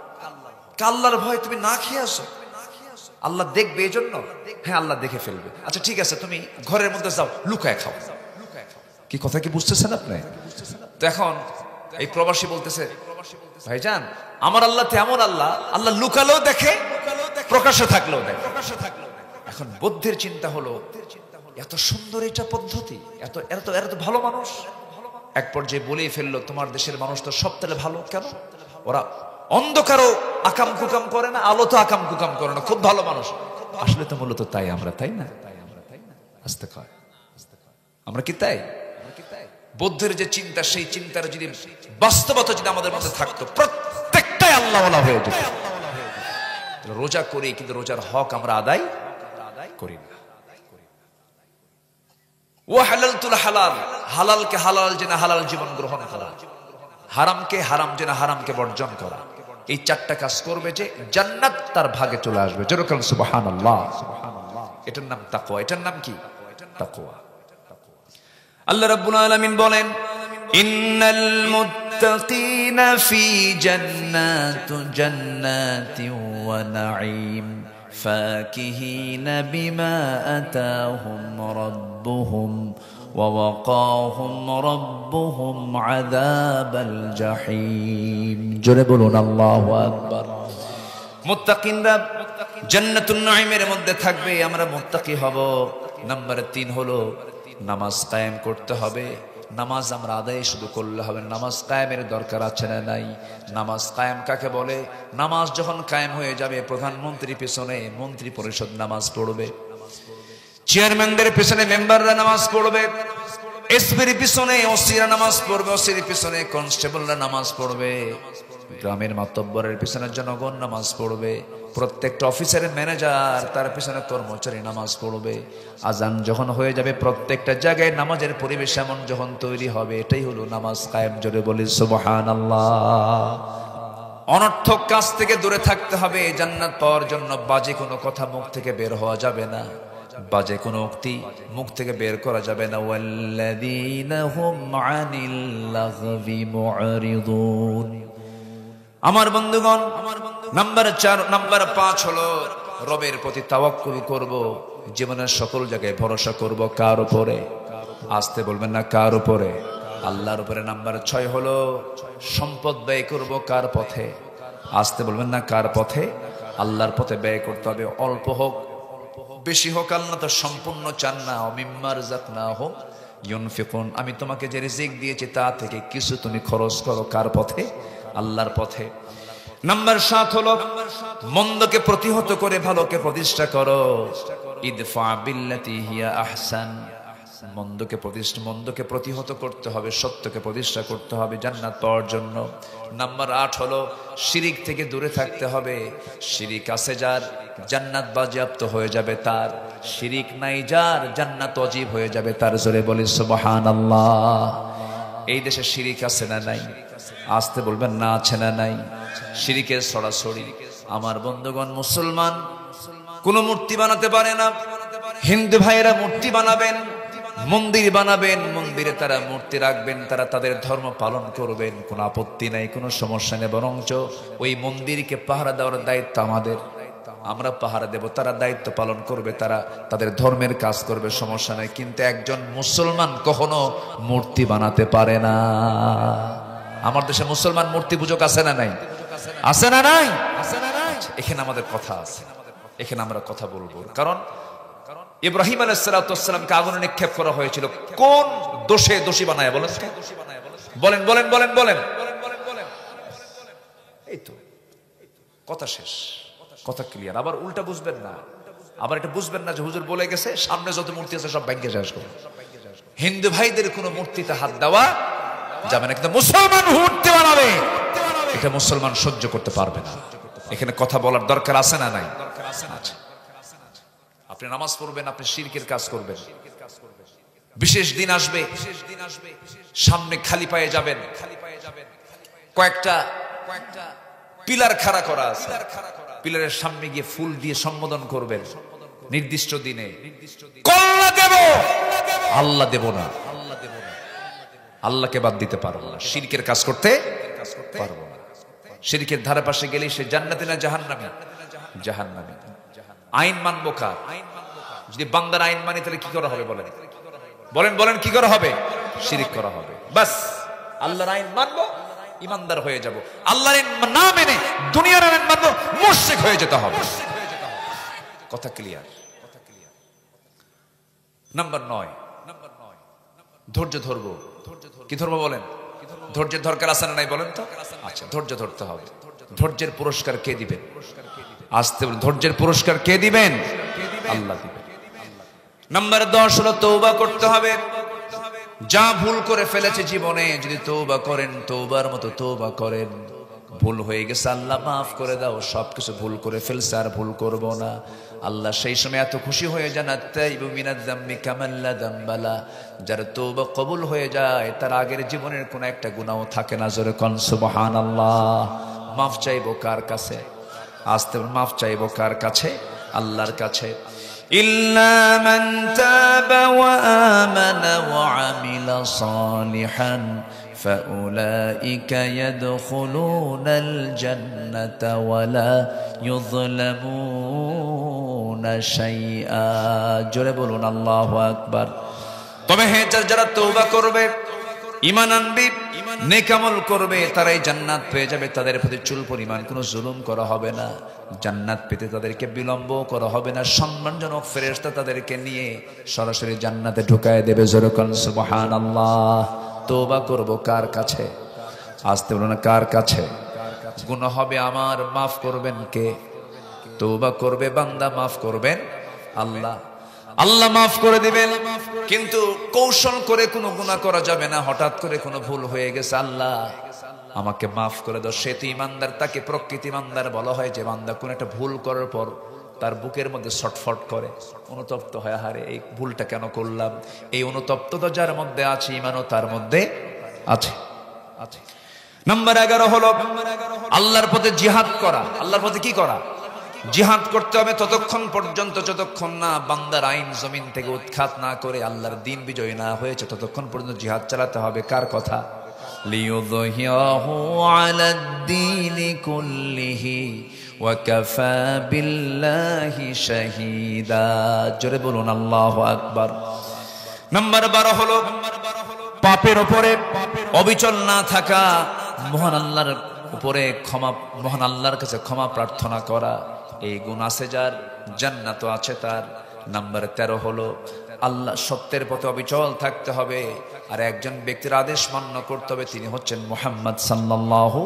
Speaker 1: আল্লাহর ভয় তুমি না খেয়ে আসো, আল্লাহ দেখবে এই জন্য? হ্যাঁ, আল্লাহ দেখে ফেলবে। আচ্ছা ঠিক আছে, তুমি ঘরের মধ্যে যাও, লুকায় খাও। কি কথা কি বুঝতেছেন আপনি? তো এখন এই প্রবাসী বলতেছে, ভাইজান আমার আল্লাহ তো এমন আল্লাহ, আল্লাহ লুকালেও দেখে, প্রকাশ্যে থাকলেও দেখে। এখন বৌদ্ধের চিন্তা হলো, এত সুন্দর এটা পদ্ধতি, এত ভালো মানুষ। এক পর্যায়ে বলেই ফেললো, তোমার দেশের মানুষ তো সব তাহলে ভালো কেন? ওরা অন্ধকারও আকাম কুকাম করে না, আলো তো আকাম কুকাম করে না, খুব ভালো মানুষ। আসলে তো মূলত তাই আমরা, তাই না? আস্তে কয়, আমরা কি তাই? বৌদ্ধের যে চিন্তা, সেই চিন্তার যদি বাস্তবতা যদি আমাদের মধ্যে থাকতো, প্রত্যেকটাই আল্লাহওয়ালা হয়ে যেত। রোজা করি, কিন্তু রোজার হক আমরা আদায় করি না। ওয়াহালালতুল হালাল, হালালকে হালাল যেন হালাল জীবন গ্রহণ করা, হারামকে হারাম যেন হারামকে বর্জন করা। এই 4টা কাজ করবে যে জান্নাত তার ভাগে চলে আসবে। যেরকম সুবহানাল্লাহ। এটার নাম তাকওয়া। এটার নাম কি? তাকওয়া। আল্লাহ রাব্বুল আলামিন বলেন, ইন্নাল মুত্তাকিনা ফি জান্নাতিন ওয়া নাঈম ফাকিহিনা বিমা আতাহুম রাব্বুহুম ওয়া ওয়াকাহুম রাব্বুহুম আযাবাল জাহিম। জোরে বলুন আল্লাহু আকবার। মুত্তাকিনরা জান্নাতুন নাঈমের মধ্যে থাকবে, আমরা মুত্তাকি হব। নাম্বার 3 হলো নামাজ কায়েম করতে হবে। নামাজ আমরা আদায় শুধু করলে হবে, নামাজ কায়েমের দরকার আছে না নাই? নামাজ কায়েম কাকে বলে? নামাজ যখন কায়েম হয়ে যাবে, প্রধানমন্ত্রীর পিছনে মন্ত্রী পরিষদ নামাজ পড়বে, চেয়ারম্যানদের পিছনে মেম্বাররা নামাজ পড়বে, এসপির পিছনে ওসিরা নামাজ পড়বে, ওসির পিছনে কনস্টেবলরা নামাজ পড়বে, গ্রামের মাতব্বরের পিছনে জনগণ নামাজ পড়বে, প্রত্যেকটা অফিসের ম্যানেজার তার পিছনে কর্মচারী নামাজ পড়বে। আজান যখন হয়ে যাবে, প্রত্যেকটা জায়গায় নামাজের পরিবেশ এমন যখন তৈরি হবে, এটাই হলো নামাজ কায়েম। জোরে বলি সুবহানাল্লাহ। অনর্থক কাজ থেকে দূরে থাকতে হবে। জান্নাত পাওয়ার জন্য বাজে কোনো কথা মুখ থেকে বের হওয়া যাবে না, বাজে কোনো উক্তি মুখ থেকে বের করা যাবে না। ওয়াল্লাযীনা হুম আনিল লাগবি মুআরিদুন। আমার বন্ধুগণ, নাম্বার 4 নাম্বার 5 হলো রবের প্রতি তাওয়াক্কুল করব, জীবনের সকল জায়গায় ভরসা করব। কার উপরে? আসতে বলবেন না, কার উপরে? আল্লাহর উপরে। নাম্বার 6 হলো সম্পদ ব্যয় করব। কার পথে? আসতে বলবেন না, কার পথে? আল্লাহর পথে ব্যয় করতে হবে। অল্প হোক বেশি হোক, আল্লাহ তো সম্পূর্ণ চান না। মিম্মা রাযাকনাহুম ইউনফিকুন। আমি তোমাকে যে রিজিক দিয়েছি তা থেকে কিছু তুমি খরচ করো। কার পথে? আল্লাহর পথে। নাম্বার 7 হলো মন্দকে প্রতিহত করে ভালোকে প্রতিষ্ঠা করো। ইদফা বিল্লাতি হিয়া আহসান। মন্দকে প্রতিহত করতে হবে, সত্যকে প্রতিষ্ঠা করতে হবে জান্নাত পাওয়ার জন্য। নাম্বার 8 হলো শিরিক থেকে দূরে থাকতে হবে। শিরিক আছে যার, জান্নাত বাজেয়াপ্ত হয়ে যাবে তার। শিরিক নাই যার, জান্নাত ওয়াজিব হয়ে যাবে তার। জোরে বলি সুবহানাল্লাহ। এই দেশে শিরিক আছে না নাই? আসতে বলবেন না, আছে না নাই? শিরিকের ছড়াছড়ি। আমার বন্ধুগণ, মুসলমান কোন মূর্তি বানাতে পারে না। হিন্দু ভাইয়েরা মূর্তি বানাবেন, মন্দির বানাবেন, মন্দিরে তারা মূর্তি রাখবেন, তারা তাদের ধর্ম পালন করবেন, কোনো আপত্তি নাই, কোনো সমস্যা নেই। বরঞ্চ ওই মন্দিরকে পাহারা দেওয়ার দায়িত্ব আমাদের। আমরা পাহারা দেব, তারা দায়িত্ব পালন করবে, তারা তাদের ধর্মের কাজ করবে, সমস্যা নাই। কিন্তু একজন মুসলমান কখনো মূর্তি বানাতে পারে না। আমার দেশে মুসলমান মূর্তি পূজক আছে না নাই? আছে না নাই? এখানে আমাদের কথা আছে, এখানে আমরা কথা বলবো। কারণ ইব্রাহিম আলাইহিস সালামকে আগুনে নিক্ষেপ করা হয়েছিল কোন দোষে? দোষী বানায় বলেন, বলেন বলেন বলেন বলেন। এই তো কথা শেষ, কথা ক্লিয়ার। আবার উল্টা বুঝবেন না, আবার এটা বুঝবেন না যে হুজুর বলে গেছে সামনে যত মূর্তি আছে সব ভেঙে শেষ করুন। হিন্দু ভাইদের কোনো মূর্তিতে হাত দেওয়া যাবে না, কিন্তু মুসলমান মূর্তি বানাবে, এটা মুসলমান সহ্য করতে পারবে না। এখানে কথা বলার দরকার আছে না নাই? আপনি নামাজ পড়বেন, আপনি শিরকের কাজ করবেন। বিশেষ দিন আসবে, সামনে খালি পায়ে যাবেন, কয়েকটা পিলার খাড়া করা আছে, পিলারের সামনে গিয়ে ফুল দিয়ে সম্বোধন করবেন। নির্দিষ্ট দিনে কল্লা দেব, আল্লাহ দেব না, আল্লাহকে বাদ দিতে পারবো না, শিরকের কাজ করতে পারবো না। শিরকের ধারে পাশে গেলে সে জান্নাতি না জাহান্নামী? জাহান্নামী। আইন মানবো কার? যদি বান্দার আইন মানি তাহলে কি করা হবে বলেন, বলেন বলেন, কি করা হবে? শিরিক করা হবে। বাস, আল্লাহর আইন মানবো, ইমানদার হয়ে যাব। আল্লাহর আইন না মেনে দুনিয়ার আইন মানবো, মুশরিক হয়ে যেতে হবে। কথা ক্লিয়ার? নাম্বার 9, ধৈর্য ধরবো। কি ধরবো বলেন? ধৈর্যের দরকার আছে না নাই বলেন তো? আচ্ছা, ধৈর্য ধরতে হবে। ধৈর্যের পুরস্কার কে দিবেন? আসতে বলুন, ধৈর্যের পুরস্কার কে দিবেন? আল্লাহ দিবেন। নাম্বার 10 হলো তওবা করতে হবে। যা ভুল করে ফেলেছে জীবনে, যদি তওবা করেন, তওবার মতো তওবা করেন, ভুল হয়ে গেছে আল্লাহ মাফ করে দাও, সবকিছু ভুল করে ফেলছে আর ভুল করব না। আল্লাহ সেই সময় এত খুশি হয়ে যান, আত্তাইবু মিনাজ যামবি কামাল্লা যামবালা। যার তওবা কবুল হয়ে যায়, তার আগের জীবনের কোনো একটা গুনাহ থাকে না। জোরে কোন সুবহানাল্লাহ। মাফ চাইবো কার কাছে? আসতে মাফ চাইবো কার কাছে? আল্লাহর কাছে। ইল্লা মান তাবা ওয়া আমানা ওয়া আমিলা সালিহান ফাউলাইকা ইয়াদখুলুনাল জান্নাতা ওয়া লা ইউযলামুনা শাইআ। জোরে বলুন আল্লাহু আকবার। তবে হ্যাঁ, যারা তওবা করবে, ঈমান আনবে, নেক আমল করবে তারাই জান্নাত পেয়ে যাবে, তাদের প্রতি চুল পরিমাণ কোনো জুলুম করা হবে না, জান্নাত পেতে তাদেরকে বিলম্ব করা হবে না, সম্মানজনক ফেরেশতা তাদেরকে নিয়ে সরাসরি জান্নাতে ঢুকায় দেবে। জোরে বলুন সুবহানাল্লাহ। তওবা করব কার কাছে? আসতে বলুন না, কার কাছে? গুনাহ হবে আমার, মাফ করবেন কে? তওবা করবে বান্দা, মাফ করবেন আল্লাহ। আল্লাহ মাফ করে দিবেন, কিন্তু কৌশল করে কোনো গুনাহ করা যাবে না। হঠাৎ করে কোনো ভুল হয়ে গেছে, আল্লাহ আমাকে মাফ করে দাও, সে তো ইমানদার। তাকে প্রকৃতি ইমানদার বলা হয় যে বান্দা কোন একটা ভুল করার পর তার বুকের মধ্যে ছটফট করে, অনুতপ্ত হয়, হারে এই ভুলটা কেন করলাম। এই অনুতপ্ততা যার মধ্যে আছে, ইমানও তার মধ্যে আছে। নাম্বার 11 হলো আল্লাহর পথে জিহাদ করা। আল্লাহর পথে কি করা? জিহাদ করতে হবে ততক্ষণ পর্যন্ত যতক্ষণ না বান্দার আইন জমিন থেকে উৎখাত না করে আল্লাহর দ্বীন বিজয় না হয়েছে, ততক্ষণ পর্যন্ত জিহাদ চালাতে হবে। কার কথা? লিয়ুযহিরাহু আলাদ-দীনি কুল্লিহি ওয়া কাফা বিল্লাহি শাহীদা। জোরে বলুন আল্লাহু আকবার। নাম্বার 12 হলো পাপের উপরে অবিচল না থাকা, মহান আল্লাহর উপরে ক্ষমা, মহান আল্লাহর কাছে ক্ষমা প্রার্থনা করা। এই গুণ আছে যার, জান্নাত আছে তার। নাম্বার 13 হলো আল্লাহ সত্যের পথে অবিচল থাকতে হবে, আর একজন ব্যক্তির আদেশ মান্য করতে হবে, তিনি হচ্ছেন মুহাম্মদ সাল্লাল্লাহু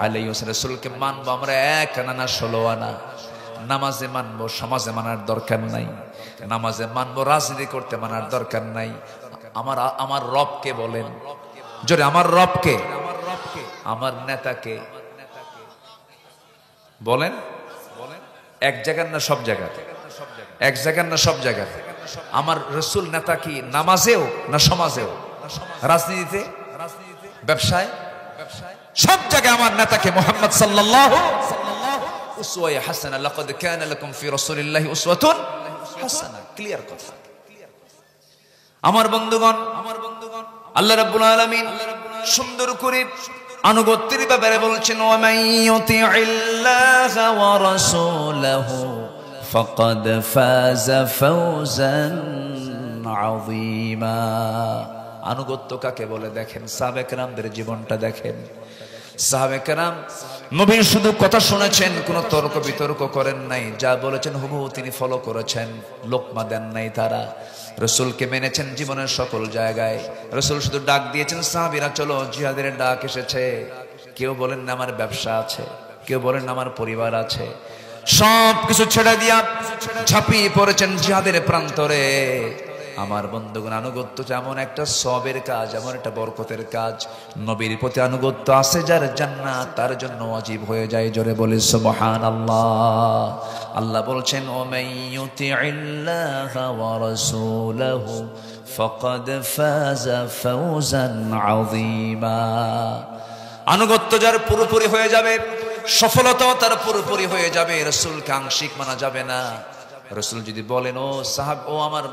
Speaker 1: আলাইহি ওয়াসাল্লাম। রাসূলকে মানবো আমরা 1 আনা না 16 আনা। নামাজে মানবো, সমাজে মানার দরকার নাই। নামাজে মানবো, রাজনীতি করতে মানার দরকার নাই। আমার রবকে বলেন জোরে, আমার রবকে, আমার নেতাকে বলেন। এক জায়গার না সব জায়গাতে? এক জায়গার না সব জায়গাতে? আমার রাসূল নেতা কি নামাজেও না সমাজেও? রাজনীতিতে, ব্যবসায়, সব জায়গায় আমার নেতাকে মুহাম্মদ সাল্লাল্লাহু উসওয়া হাসানা। লাকাদ কানা লাকুম ফি রাসূলিল্লাহি উসওয়াতুন হাসানা। ক্লিয়ার কথা। আমার বন্ধুগণ, আল্লাহ রাব্বুল আলামিন সুন্দর করে আনুগত্যের ব্যাপারে বলছেন, ওয়া মান ইউতিইল্লাহা ওয়া রাসূলাহু ফাকাদ ফাযা ফাওজান আযীমা। আনুগত্য কাকে বলে দেখেন, সাহাবায়ে কেরামদের জীবনটা দেখেন। সাহাবায়ে কেরাম নবীর শুধু কথা শুনেছেন, কোনো তর্ক বিতর্ক করেন নাই, যা বলেছেন হুবহু তিনি ফলো করেছেন, লোকমা দেন নাই তারা। রাসূলকে মেনেছেন জীবনের সকল জায়গায়। রাসূল শুধু ডাক দিয়েছেন, সাহাবীরা চলো জিহাদের ডাক এসেছে। কেউ বলেন না আমার ব্যবসা আছে, কেউ বলেন না আমার পরিবার আছে, সব কিছু ছেড়ে দিয়া ঝাঁপিয়ে পড়েছেন জিহাদের প্রান্তরে। আমার বন্ধুগণ, আনুগত্য যেমন একটা সবের কাজ, এমন একটা বরকতের কাজ। নবীর প্রতি আনুগত্য আছে যার, জান্নাত তার জন্য ওয়াজিব হয়ে যায়। জোরে বলি সুবহানাল্লাহ। আল্লাহ বলছেন, ও মান ইউতিইল্লাহা ওয়া রাসূলাহু ফাকাদ ফাযা ফাওজান আযীমা। আনুগত্য যার পুরোপুরি হয়ে যাবে, সফলতাও তার পুরোপুরি হয়ে যাবে। রাসূলকে আংশিক মানা যাবে না। রাসূল যদি বলেন, ও সাহাব, ও আমার